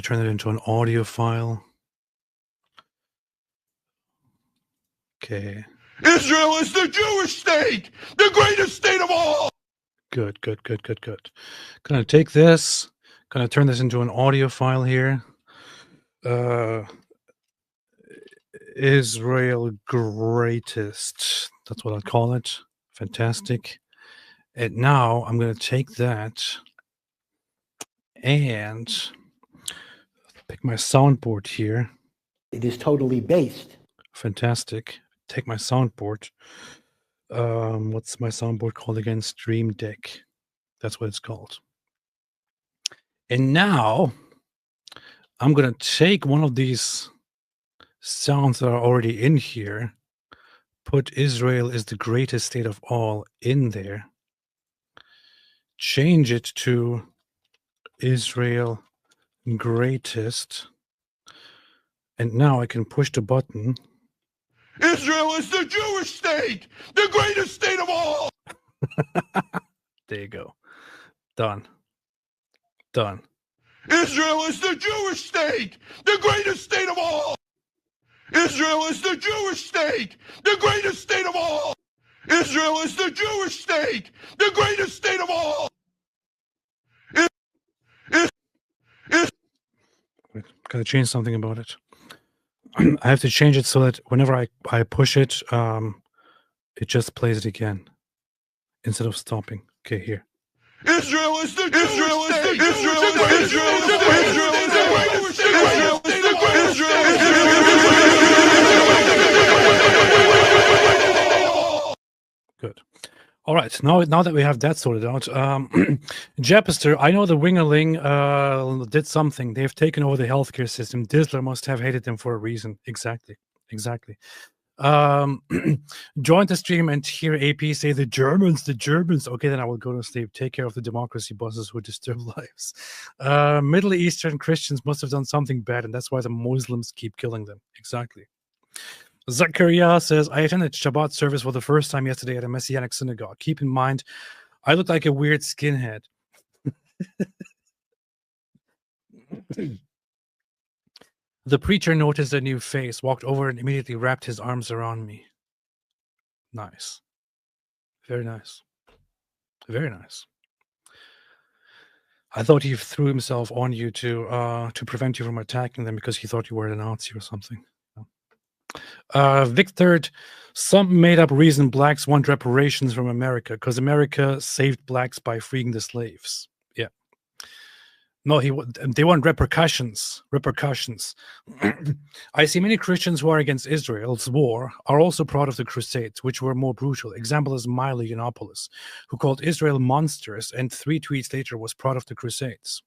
turn it into an audio file. Okay. Israel is the Jewish state, the greatest state of all. Good. Gonna take this, gonna turn this into an audio file here. Israel greatest. That's what I'll call it. Fantastic. And now I'm gonna take that and pick my soundboard here. It is totally based. Fantastic. Take my soundboard. What's my soundboard called again? Stream Deck. That's what it's called. And now I'm gonna take one of these sounds that are already in here, put Israel is the greatest state of all in there, change it to Israel greatest, and now I can push the button. Israel is the Jewish state, the greatest state of all. There you go. Done. Israel is the Jewish state, the greatest state of all. Israel is the Jewish state, the greatest state of all. Israel is the Jewish state, the greatest state of all. Gotta change something about it. I have to change it so that whenever I push it, it just plays it again instead of stopping. Okay, here. Israel is the Jewish state. Israel is the greatest state. Good. All right. Now that we have that sorted out, Jepster, I know the Wingerling did something. They've taken over the healthcare system. Disler must have hated them for a reason. Exactly. Join the stream and hear AP say the Germans. Okay, then I will go to sleep. Take care of the democracy bosses who disturb lives. Middle Eastern Christians must have done something bad, and that's why the Muslims keep killing them. Exactly. Zakaria says, I attended Shabbat service for the first time yesterday at a Messianic synagogue. Keep in mind, I look like a weird skinhead. The preacher noticed a new face, walked over and immediately wrapped his arms around me. Nice. Very nice. Very nice. I thought he threw himself on you to prevent you from attacking them because he thought you were a Nazi or something. Victor, some made-up reason blacks want reparations from America because America saved blacks by freeing the slaves. Yeah. No, they want repercussions. I see many Christians who are against Israel's war are also proud of the Crusades, which were more brutal. Example is Milo Yiannopoulos, who called Israel monsters and 3 tweets later was proud of the Crusades.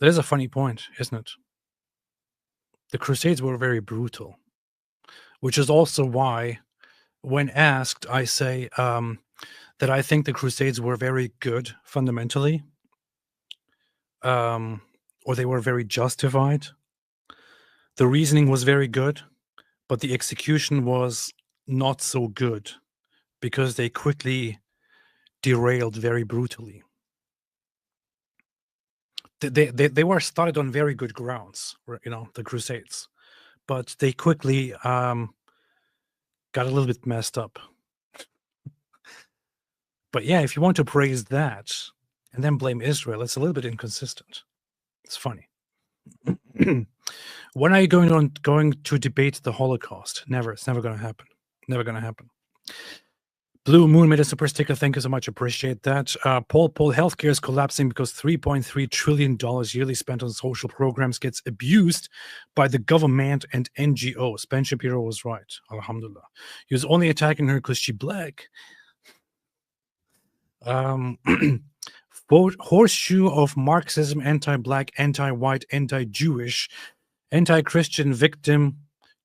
That is a funny point, isn't it? The Crusades were very brutal, which is also why, when asked, I say that I think the Crusades were very good fundamentally, or they were very justified. The reasoning was very good, but the execution was not so good because they quickly derailed very brutally. They were started on very good grounds, the Crusades, but they quickly got a little bit messed up. But yeah, if you want to praise that and then blame Israel, it's a little bit inconsistent. It's funny. When are you going to debate the Holocaust? Never. It's never going to happen. Never going to happen. Blue Moon made a super sticker. Thank you so much. Appreciate that. Paul, healthcare is collapsing because $3.3 trillion yearly spent on social programs gets abused by the government and NGOs. Ben Shapiro was right. Alhamdulillah. He was only attacking her because she's black. Horseshoe of Marxism, anti-black, anti-white, anti-Jewish, anti-Christian victim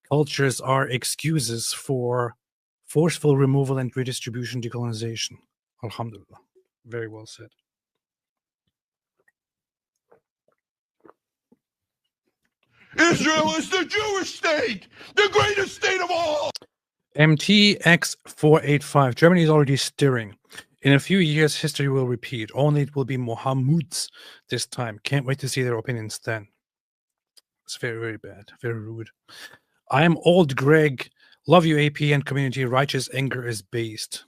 cultures are excuses for forceful removal and redistribution, decolonization. Alhamdulillah. Very well said. Israel is the Jewish state, the greatest state of all. MTX485. Germany is already stirring. In a few years, history will repeat. Only it will be Mohammed's this time. Can't wait to see their opinions then. It's very, very bad. Very rude. I am old Greg. Love you, AP and community. Righteous anger is based.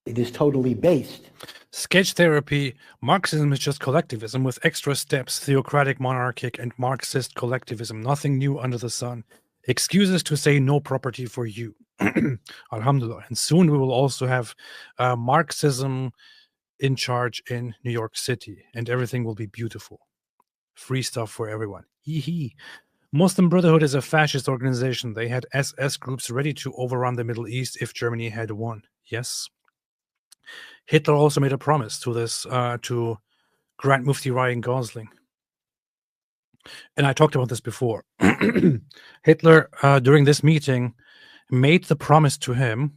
It is totally based. Sketch therapy. Marxism is just collectivism with extra steps. Theocratic, monarchic, and Marxist collectivism. Nothing new under the sun. Excuses to say no property for you. Alhamdulillah. And soon we will also have Marxism in charge in New York City. And everything will be beautiful. Free stuff for everyone. Hee. Muslim Brotherhood is a fascist organization. They had SS groups ready to overrun the Middle East if Germany had won. Yes. Hitler also made a promise to this, to Grand Mufti Ryan Gosling. And I talked about this before. Hitler, during this meeting, made the promise to him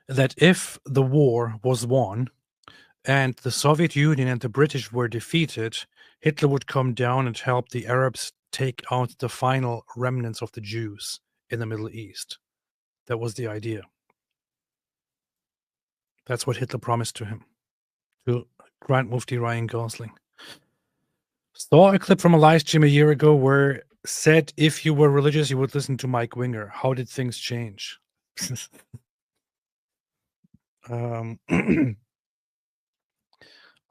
that if the war was won and the Soviet Union and the British were defeated, Hitler would come down and help the Arabs take out the final remnants of the Jews in the Middle East. That was the idea. That's what Hitler promised to him, to Grand Mufti Ryan Gosling. Saw a clip from a live stream a year ago where said if you were religious, you would listen to Mike Winger. How did things change? I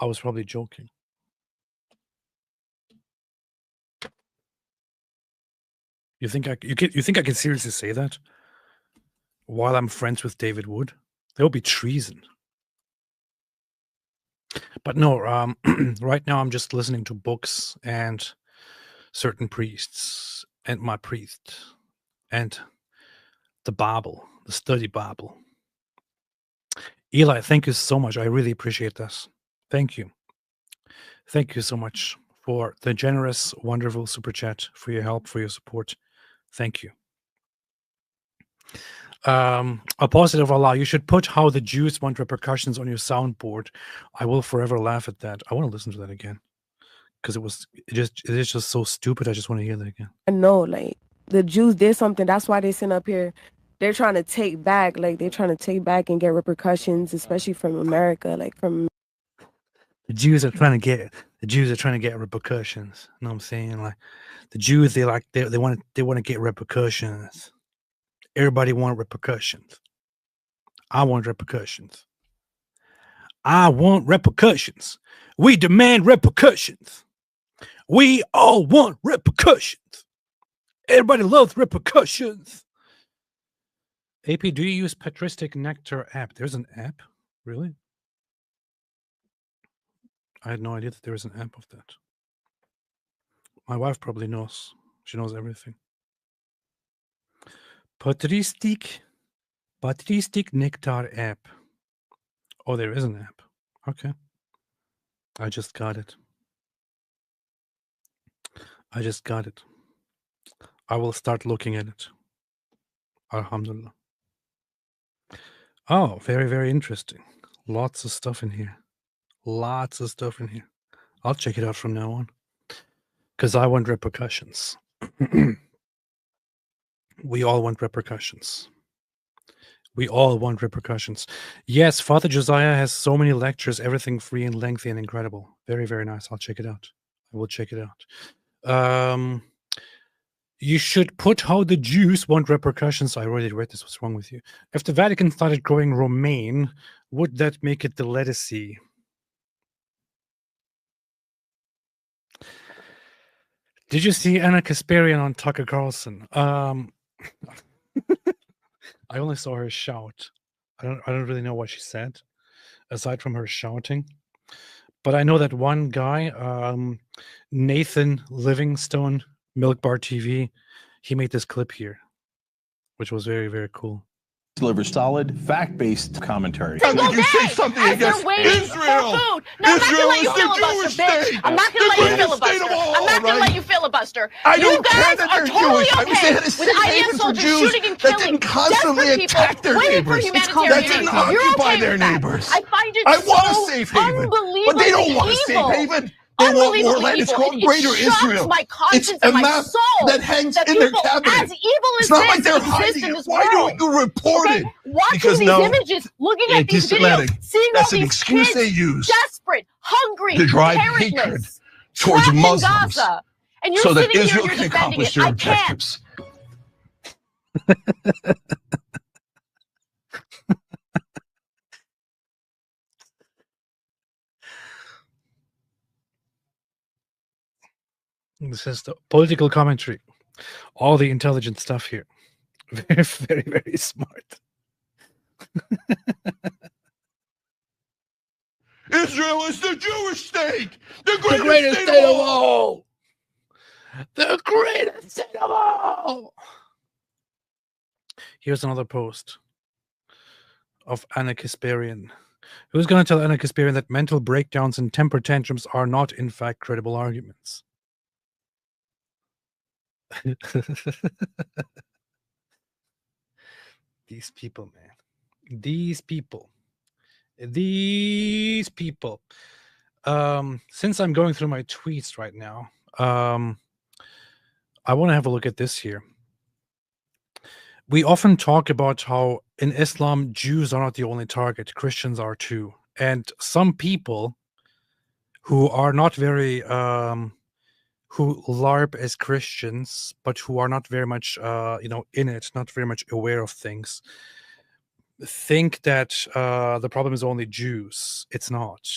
was probably joking. You think I can seriously say that while I'm friends with David Wood? That would be treason. But no, right now I'm just listening to books and certain priests and my priest and the Bible, the study Bible. Eli, thank you so much. I really appreciate this. Thank you. Thank you so much for the generous, wonderful super chat, for your help, for your support. Thank you. A positive Allah. You should put how the Jews want repercussions on your soundboard. I will forever laugh at that. I want to listen to that again because it is just so stupid. I just want to hear that again. I know, like the Jews did something. That's why they sent up here. They're trying to take back, like they're trying to take back and get repercussions, especially from America, like from. The Jews are trying to get repercussions. You know what I'm saying? Like the Jews, they want to get repercussions. Everybody want repercussions. I want repercussions. I want repercussions. We demand repercussions. We all want repercussions. Everybody loves repercussions. AP, do you use Patristic Nectar app? There's an app? Really? I had no idea that there was an app of that. My wife probably knows. She knows everything. Patristic Nectar app. Oh, there is an app. Okay. I just got it. I will start looking at it. Alhamdulillah. Oh, very, very interesting. Lots of stuff in here. I'll check it out from now on. Because I want repercussions. We all want repercussions. Yes, Father Josiah has so many lectures, everything free and lengthy and incredible. Very, very nice. I'll check it out. I will check it out. You should put how the Jews want repercussions. I already read this. What's wrong with you? If the Vatican started growing romaine, would that make it the lettucey? Did you see Anna Kasparian on Tucker Carlson? I only saw her shout. I don't really know what she said, aside from her shouting. But I know that one guy, Nathan Livingstone, Milk Bar TV, he made this clip here, which was very, very cool. Deliver solid, fact-based commentary. How did you say something against Israel? Israel is the Jewish state. I'm not going to let you filibuster. I'm not going to let you filibuster. I You don't care guys that are they're totally Jewish. I wish they okay had a with safe IDF haven for soldiers Jews shooting and that killing didn't constantly desperate people, attack their waiting for neighbors. humanitarian That didn't aid. You're occupy okay their with that. neighbors. I find it I want a so safe haven, unbelievably but they don't want a safe evil. haven. They want more land. It's called Greater It shocks Israel. my conscience It's a and my map soul that hangs that in their people cabinet. as evil as It's not like this they're exist hiding in it. this Why world. don't you report Okay? it? Watching Because these no, images, looking at these videos, anti-Semitic. seeing all That's an these excuse kids they use desperate, hungry, to drive hatred parentless, towards trapped in Muslims Gaza, and you're so that sitting here Israel and you're can defending accomplish it. their I can't. objectives. This is the political commentary. All the intelligent stuff here. Very, very, very smart. Israel is the Jewish state, the The greatest, greatest state of all. The greatest state of all. Here's another post of Anna Kasparian. Who's going to tell Anna Kasparian that mental breakdowns and temper tantrums are not, in fact, credible arguments? These people, man. These people. Since I'm going through my tweets right now, I want to have a look at this here. We often talk about how in Islam, Jews are not the only target, Christians are too. And some people who are not very, who LARP as Christians, but who are not very much, in it, not very much aware of things, think that the problem is only Jews. It's not.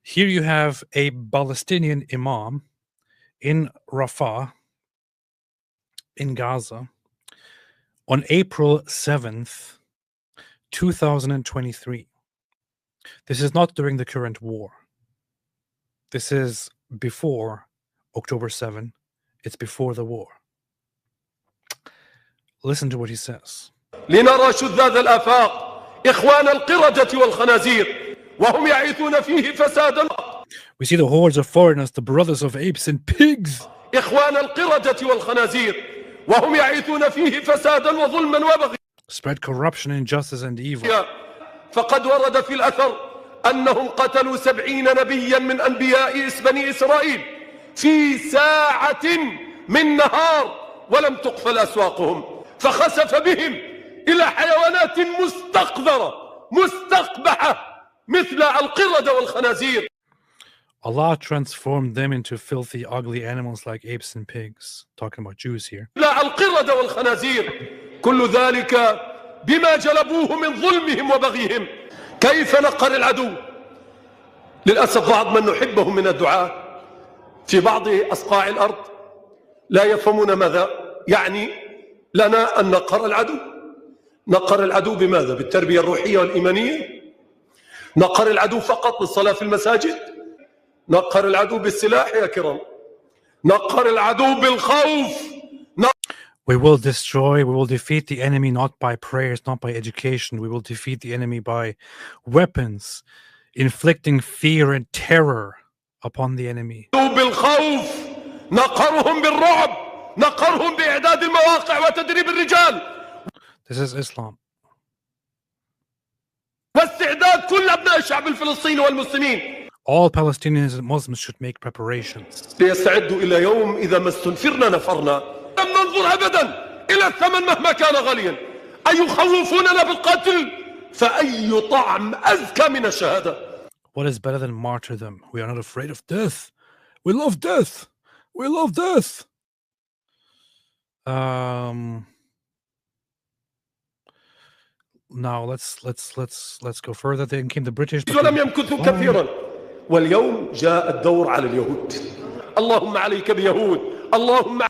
Here you have a Palestinian imam in Rafah, in Gaza, on April 7th, 2023. This is not during the current war. This is before October 7. It's before the war. Listen to what he says. لنرى شذاذ الآفاق إخوان القردة والخنازير وهم يعيثون فيه فسادا. We see the hordes of foreigners, the brothers of apes and pigs. إخوان القردة والخنازير وهم يعيثون فيه فسادا وظلما وبغيا. Spread corruption, injustice, and evil. فقد ورد في الأثر أنهم قتلوا 70 نبيا من أنبياء بني إسرائيل في ساعة من نهار ولم تقفل أسواقهم فخسف بهم إلى حيوانات مستقذرة مستقبحة مثل القردة والخنازير. Allah transformed them into filthy, ugly animals like apes and pigs. Talking about Jews here. لا القردة والخنازير كل ذلك بما جلبوه من ظلمهم وبغيهم. كيف نقر العدو؟ للأسف بعض من نحبهم من الدعاة في بعض أصقاع الأرض لا يفهمون ماذا يعني لنا أن نقر العدو. نقر العدو بماذا؟ بالتربية الروحية والإيمانية؟ نقر العدو فقط بالصلاة في المساجد؟ نقر العدو بالسلاح يا كرام؟ نقر العدو بالخوف. We will destroy, we will defeat the enemy not by prayers, not by education. We will defeat the enemy by weapons, inflicting fear and terror upon the enemy. بالخوف نقرهم بالرعب نقرهم بإعداد المواقع وتدريب الرجال. This is Islam. واستعداد كل أبناء الشعب الفلسطيني والمسلمين. All Palestinians and Muslims should make preparations. ليستعدوا إلى يوم إذا ما استنفرنا نفرنا. لم ننظر أبدا إلى الثمن مهما كان غاليا. أي يخوفوننا بالقتل فأي طعم أزكى من الشهادة. What is better than martyrdom? We are not afraid of death. We love death. We love death. Now let's go further. Then came the British. ولم يمكثوا كثيرا واليوم جاء الدور على اليهود. اللهم عليك بيهود. اللهم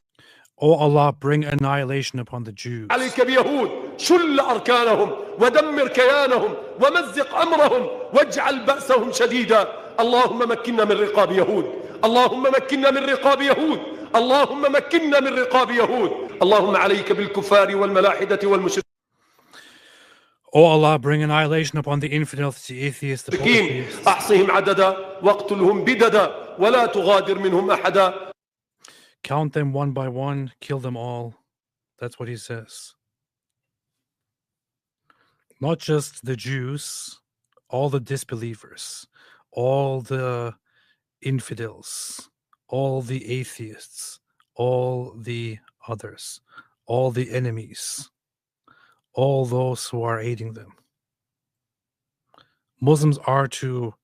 Oh Allah, bring annihilation upon the Jews. عليك بيهود شل أركانهم ودمر كيانهم ومزق أمرهم واجعل بأسهم شديدا. اللهم مكننا من رقاب يهود. اللهم مكننا من رقاب يهود. اللهم مكننا من رقاب يهود. اللهم عليك بالكفار والملاحدة والمشركين. Oh Allah, bring annihilation upon the infidels, the atheists, the polytheists. أحصهم عددا واقتلهم بددا ولا تغادر منهم أحدا. Count them one by one, kill them all. That's what he says. Not just the Jews, all the disbelievers, all the infidels, all the atheists, all the others, all the enemies, all those who are aiding them. Muslims are to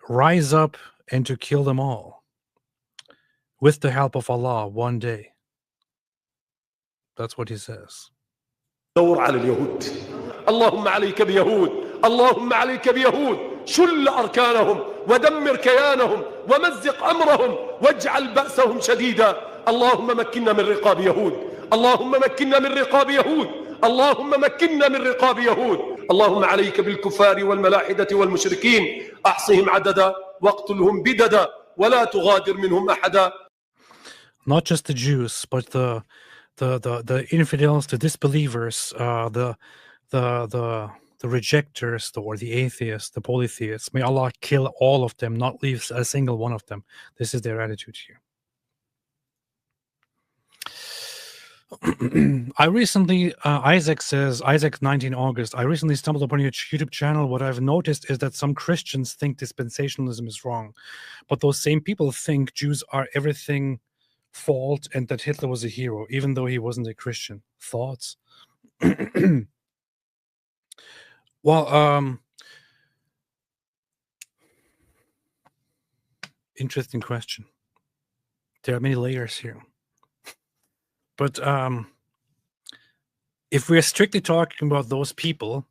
rise up and to kill them all with the help of Allah one day. That's what he says. دور على اليهود. اللهم عليك بيهود. اللهم عليك بيهود شل أركانهم ودمر كيانهم ومزق أمرهم واجعل بأسهم شديدا. اللهم مكننا من رقاب يهود. اللهم مكننا من رقاب يهود. اللهم مكننا من رقاب يهود. اللهم عليك بالكفار والملاحدة والمشركين أحصهم عددا واقتلهم بددا ولا تغادر منهم أحدا. Not just the Jews, but the infidels, the disbelievers, the rejectors, or the atheists, the polytheists. May Allah kill all of them, not leave a single one of them. This is their attitude here. I recently, Isaac says, Isaac 19 August, I recently stumbled upon your YouTube channel. What I've noticed is that some Christians think dispensationalism is wrong, but those same people think Jews are everything fault and that Hitler was a hero, even though he wasn't a Christian. Thoughts? Well, interesting question. There are many layers here. But if we're strictly talking about those people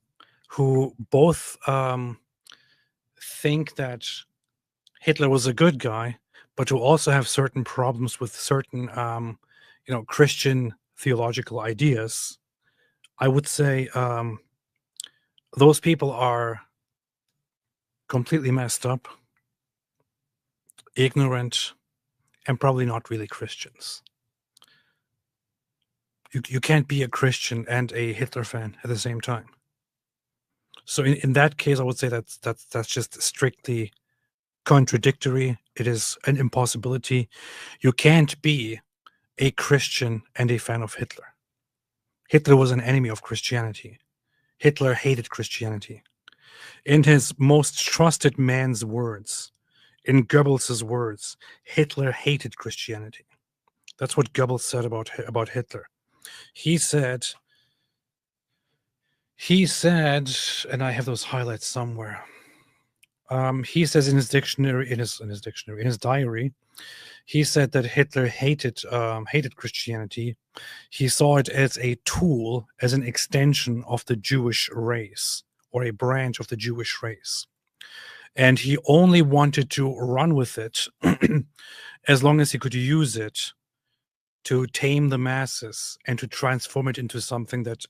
who both think that Hitler was a good guy, but who also have certain problems with certain, Christian theological ideas, I would say those people are completely messed up. ignorant, and probably not really Christians. You can't be a Christian and a Hitler fan at the same time. So in that case, I would say that's just strictly contradictory. It is an impossibility. You can't be a Christian and a fan of Hitler. Hitler was an enemy of Christianity. Hitler hated Christianity. In his most trusted man's words, in Goebbels' words, Hitler hated Christianity. That's what Goebbels said about Hitler. He said, and I have those highlights somewhere. He says in his dictionary, in his diary, he said that Hitler hated Christianity. He saw it as a tool, as an extension of the Jewish race, or a branch of the Jewish race. And he only wanted to run with it as long as he could use it to tame the masses and to transform it into something that,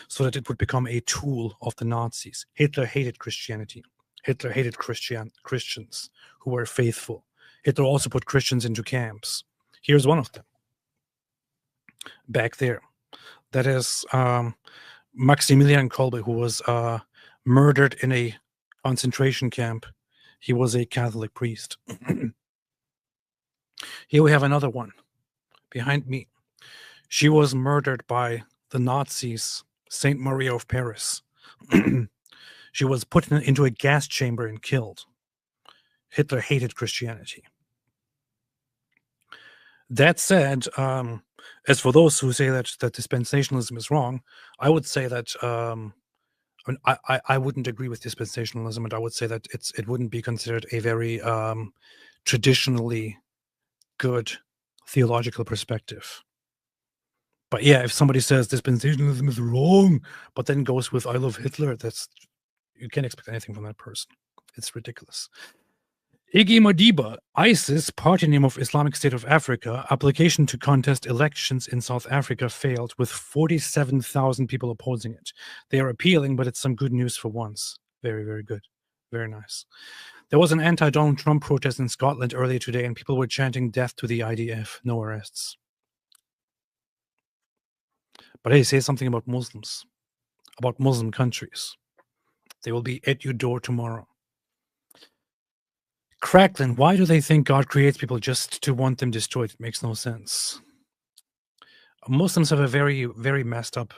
so that it would become a tool of the Nazis. Hitler hated Christianity. Hitler hated Christians who were faithful. Hitler also put Christians into camps. Here's one of them. Back there. That is Maximilian Kolbe, who was murdered in a concentration camp. He was a Catholic priest. Here we have another one. Behind me. She was murdered by the Nazis, Saint Maria of Paris. She was put into a gas chamber and killed. Hitler hated Christianity. That said, as for those who say that dispensationalism is wrong, I would say that I wouldn't agree with dispensationalism, and I would say that it wouldn't be considered a very traditionally good theological perspective. But yeah, if somebody says dispensationalism is wrong, but then goes with I love Hitler, you can't expect anything from that person. It's ridiculous. Iggy Madiba, ISIS, party name of Islamic State of Africa, application to contest elections in South Africa failed with 47,000 people opposing it. They are appealing, but it's some good news for once. Very, very good. Very nice. There was an anti-Donald Trump protest in Scotland earlier today, and people were chanting death to the IDF. No arrests. But hey, say something about Muslims, about Muslim countries. They will be at your door tomorrow. Cracklin, why do they think God creates people just to want them destroyed? It makes no sense. Muslims have a very, very messed up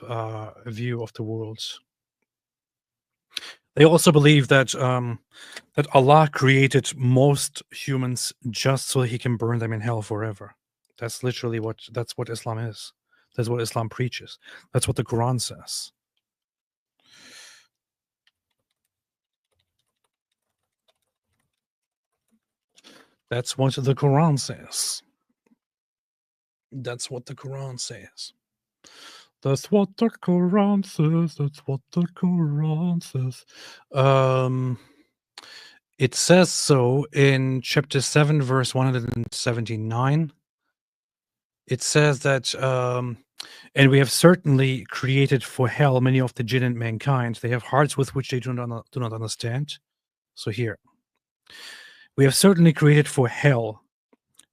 view of the world. They also believe that that Allah created most humans just so He can burn them in hell forever. That's literally what Islam is. That's what Islam preaches. That's what the Quran says. That's what the Quran says. That's what the Quran says. That's what the Quran says. That's what the Quran says. It says so in chapter 7, verse 179. It says that, and we have certainly created for hell many of the jinn and mankind. They have hearts with which they do not understand. So here. We have certainly created for hell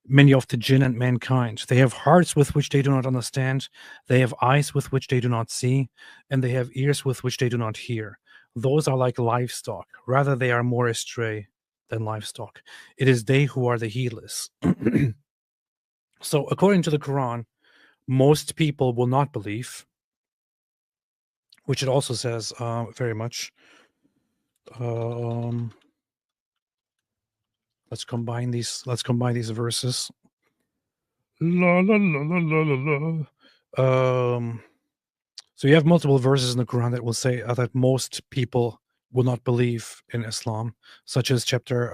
many of the jinn and mankind. They have hearts with which they do not understand. They have eyes with which they do not see. And they have ears with which they do not hear. Those are like livestock. Rather, they are more astray than livestock. It is they who are the heedless. So, according to the Quran, most people will not believe, which it also says very much. Let's combine these verses. La la la la la la la. So you have multiple verses in the Quran that will say that most people will not believe in Islam, such as chapter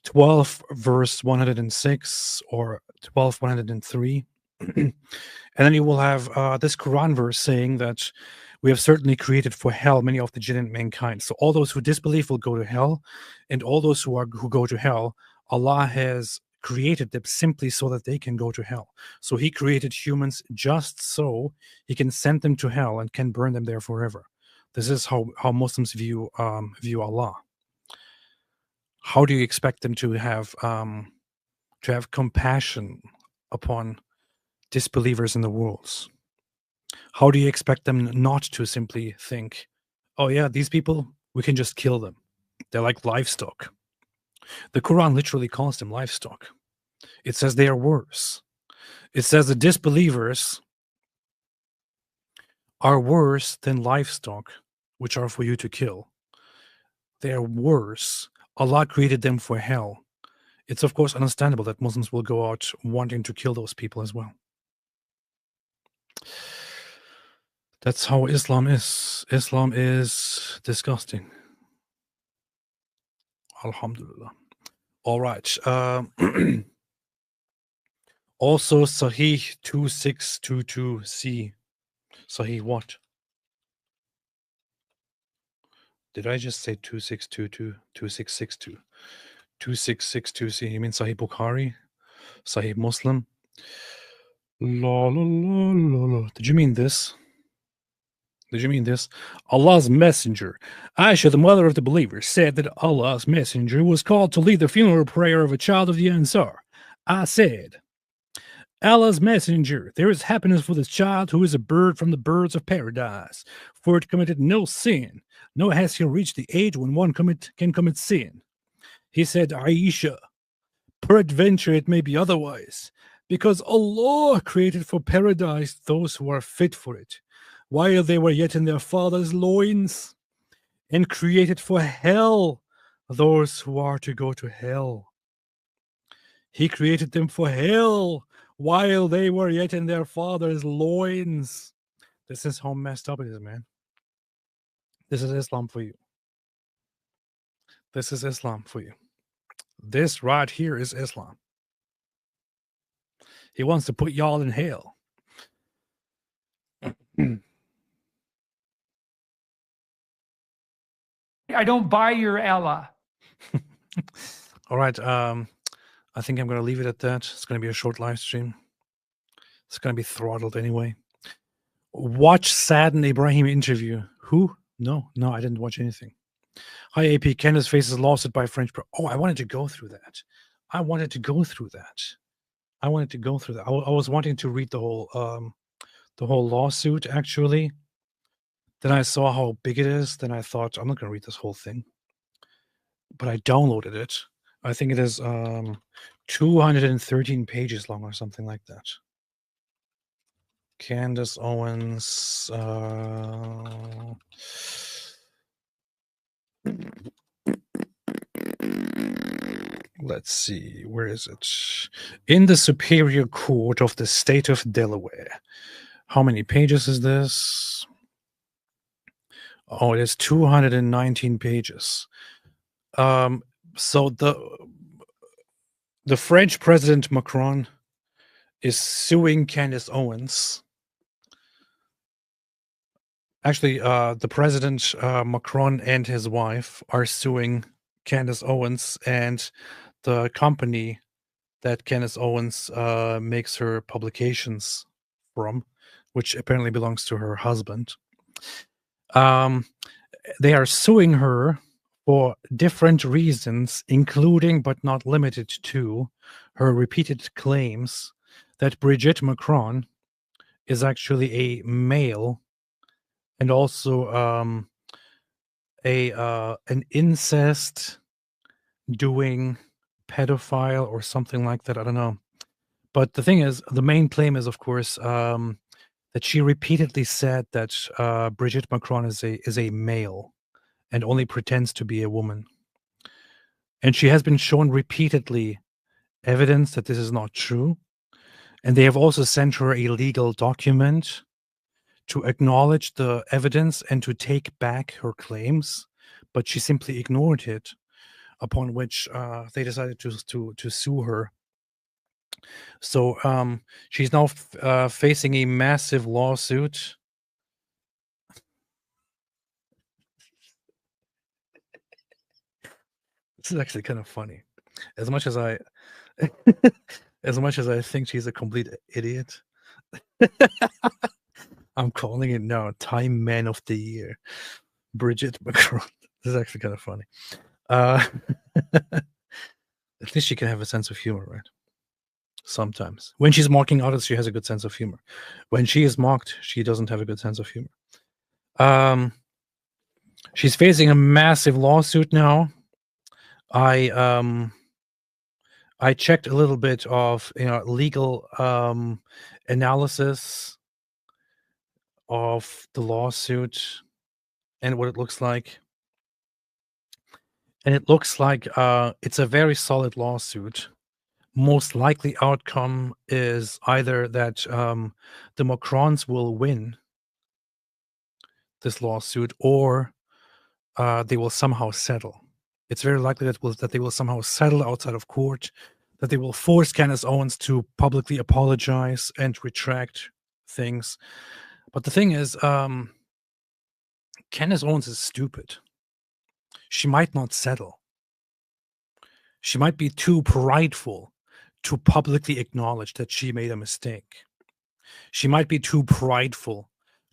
12, verse 106, or 12, 103. And then you will have this Quran verse saying that we have certainly created for hell many of the jinn and mankind. So all those who disbelieve will go to hell, and all those who go to hell, Allah has created them simply so that they can go to hell. So He created humans just so He can send them to hell and can burn them there forever. This is how Muslims view Allah. how do you expect them to have compassion upon disbelievers in the world? How do you expect them not to simply think, oh yeah, these people, we can just kill them. They're like livestock. The Quran literally calls them livestock. It says they are worse. It says the disbelievers are worse than livestock, which are for you to kill. They are worse. Allah created them for hell. It's of course understandable that Muslims will go out wanting to kill those people as well. That's how Islam is. Islam is disgusting. Alhamdulillah. All right. Also, Sahih 2622C. Sahih what? Did I just say 2622? 2662? 2662C. You mean Sahih Bukhari? Sahih Muslim? La la la la la. Did you mean this? Did you mean this? Allah's messenger, Aisha, the mother of the believers, said that Allah's messenger was called to lead the funeral prayer of a child of the Ansar. I said, Allah's messenger, there is happiness for this child who is a bird from the birds of paradise, for it committed no sin, nor has he reached the age when one can commit sin. He said, Aisha, peradventure it may be otherwise, because Allah created for paradise those who are fit for it, while they were yet in their father's loins, and created for hell those who are to go to hell. He created them for hell while they were yet in their father's loins. This is how messed up it is, man. This is Islam for you. This is Islam for you. This right here is Islam. He wants to put y'all in hell. I don't buy your Allah. All right. I think I'm going to leave it at that. It's going to be a short live stream. It's going to be throttled anyway. Watch Sadden Ibrahim interview. Who? No, I didn't watch anything. Hi, AP. Candace faces lawsuit by French. Oh, I wanted to go through that. I wanted to go through that. I was wanting to read the whole lawsuit, actually. Then I saw how big it is. Then I thought, I'm not going to read this whole thing. But I downloaded it. I think it is 213 pages long or something like that. Candace Owens. Let's see, where is it? In the Superior Court of the State of Delaware. How many pages is this? Oh, it is 219 pages. So the French President Macron is suing Candace Owens. Actually, the President Macron and his wife are suing Candace Owens and the company that Candace Owens makes her publications from, which apparently belongs to her husband. They are suing her for different reasons, including but not limited to her repeated claims that Brigitte Macron is actually a male and also an incest doing pedophile or something like that. I don't know. But the thing is, the main claim is, of course, that she repeatedly said that Brigitte Macron is a male and only pretends to be a woman. And she has been shown repeatedly evidence that this is not true. And they have also sent her a legal document to acknowledge the evidence and to take back her claims, but she simply ignored it, upon which they decided to sue her. So she's now facing a massive lawsuit. This is actually kind of funny. As much as I think she's a complete idiot, I'm calling it now Time Man of the Year, Brigitte Macron. This is actually kind of funny. Uh, at least she can have a sense of humor, right? Sometimes. When she's mocking others, she has a good sense of humor. When she is mocked, she doesn't have a good sense of humor. She's facing a massive lawsuit now. I checked a little bit of legal analysis of the lawsuit and what it looks like. And it looks like it's a very solid lawsuit. Most likely outcome is either that the Macrons will win this lawsuit, or they will somehow settle. It's very likely that they will somehow settle outside of court, that they will force Candace Owens to publicly apologize and retract things. But the thing is, Candace Owens is stupid. She might not settle. She might be too prideful to publicly acknowledge that she made a mistake. She might be too prideful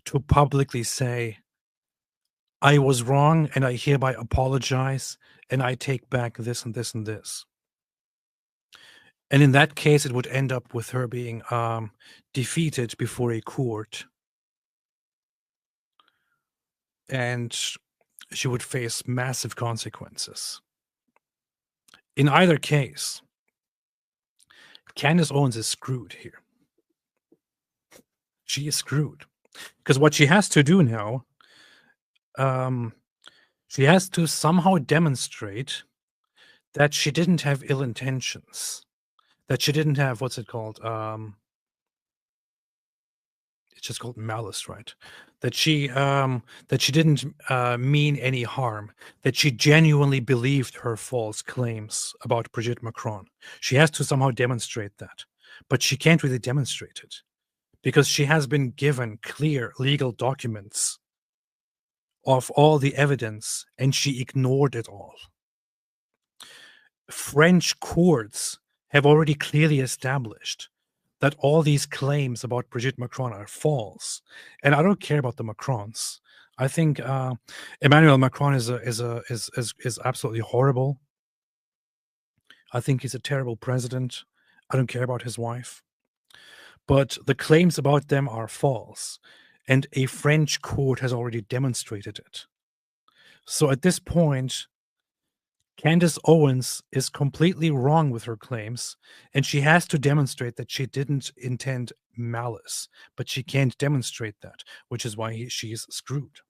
to publicly say, I was wrong and I hereby apologize and I take back this and this and this. And in that case, it would end up with her being defeated before a court. And she would face massive consequences. In either case, Candace Owens is screwed here. She is screwed. Because what she has to do now, she has to somehow demonstrate that she didn't have ill intentions. That she didn't have, what's it called? It's just called malice, right? That she didn't mean any harm. That she genuinely believed her false claims about Brigitte Macron. She has to somehow demonstrate that, but she can't really demonstrate it because she has been given clear legal documents of all the evidence, and she ignored it all. French courts have already clearly established that all these claims about Brigitte Macron are false, and I don't care about the Macrons. I think Emmanuel Macron is absolutely horrible. I think he's a terrible president. I don't care about his wife, but the claims about them are false, and a French court has already demonstrated it. So at this point, Candace Owens is completely wrong with her claims, and she has to demonstrate that she didn't intend malice, but she can't demonstrate that, which is why she's screwed.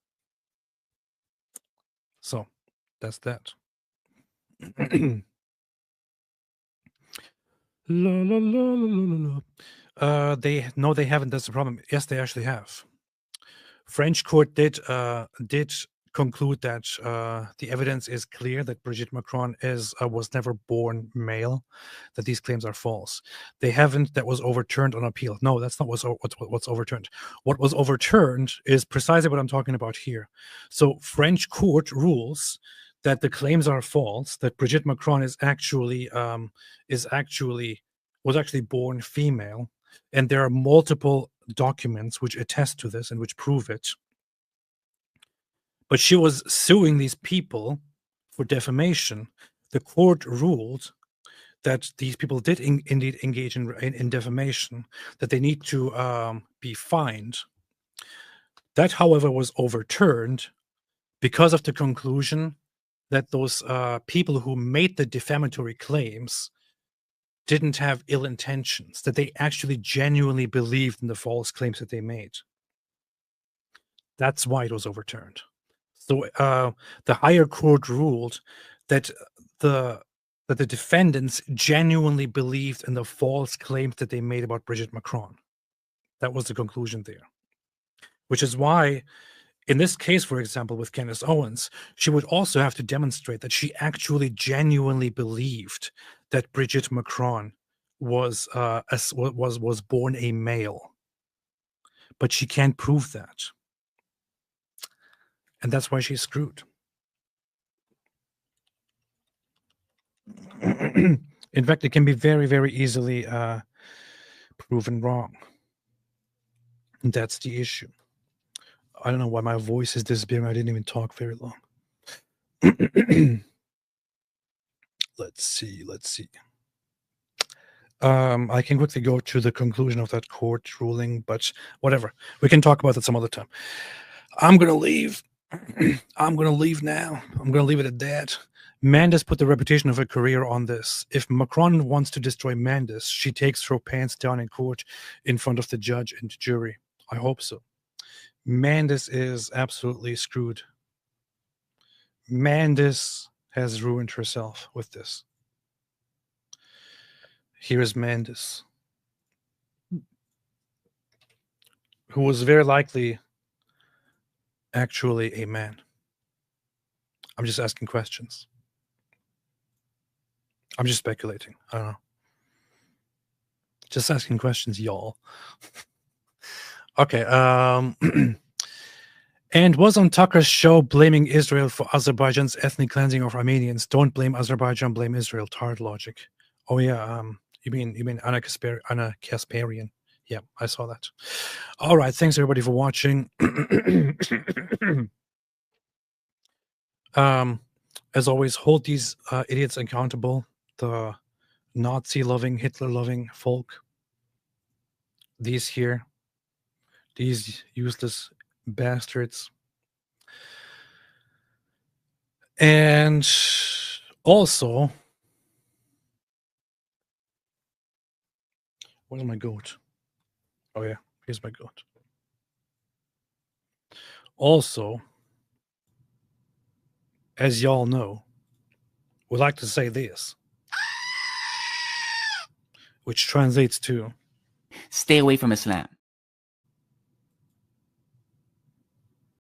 So that's that. La, la, la, la, la, la. They haven't. That's the problem. Yes, they actually have. French court did conclude that the evidence is clear that Brigitte Macron was never born male, that these claims are false. They haven't. That was overturned on appeal. No, that's not what's overturned. What was overturned is precisely what I'm talking about here. So French court rules that the claims are false, that Brigitte Macron was actually born female, and there are multiple documents which attest to this and which prove it. But she was suing these people for defamation. The court ruled that these people did indeed engage in defamation, that they need to be fined. That, however, was overturned because of the conclusion that those people who made the defamatory claims didn't have ill intentions, that they actually genuinely believed in the false claims that they made. That's why it was overturned. So the higher court ruled that the defendants genuinely believed in the false claims that they made about Brigitte Macron. That was the conclusion there. Which is why, in this case, for example, with Candace Owens, she would also have to demonstrate that she actually genuinely believed that Brigitte Macron was born a male. But she can't prove that. And that's why she's screwed. In fact, it can be very, very easily proven wrong. And that's the issue. I don't know why my voice is disappearing. I didn't even talk very long. Let's see. I can quickly go to the conclusion of that court ruling, but whatever. We can talk about it some other time. I'm gonna leave. I'm gonna leave now. I'm gonna leave it at that. Mandis put the reputation of her career on this. If Macron wants to destroy Mandis, she takes her pants down in court in front of the judge and jury. I hope so. Mandis is absolutely screwed. Mandis has ruined herself with this. Here is Mandis, who was very likely actually a man. I'm just asking questions. I'm just speculating. I don't know. Just asking questions, y'all. Okay. And was on Tucker's show blaming Israel for Azerbaijan's ethnic cleansing of Armenians. Don't blame Azerbaijan, blame Israel. Tired logic. Oh yeah. You mean Anna Kasparian? Yeah, I saw that. All right. Thanks everybody for watching. As always, hold these idiots accountable. The Nazi-loving, Hitler-loving folk. These here. These useless bastards. And also, where's my goat? Oh yeah, here's my goat. Also, as y'all know, we like to say this, which translates to stay away from Islam.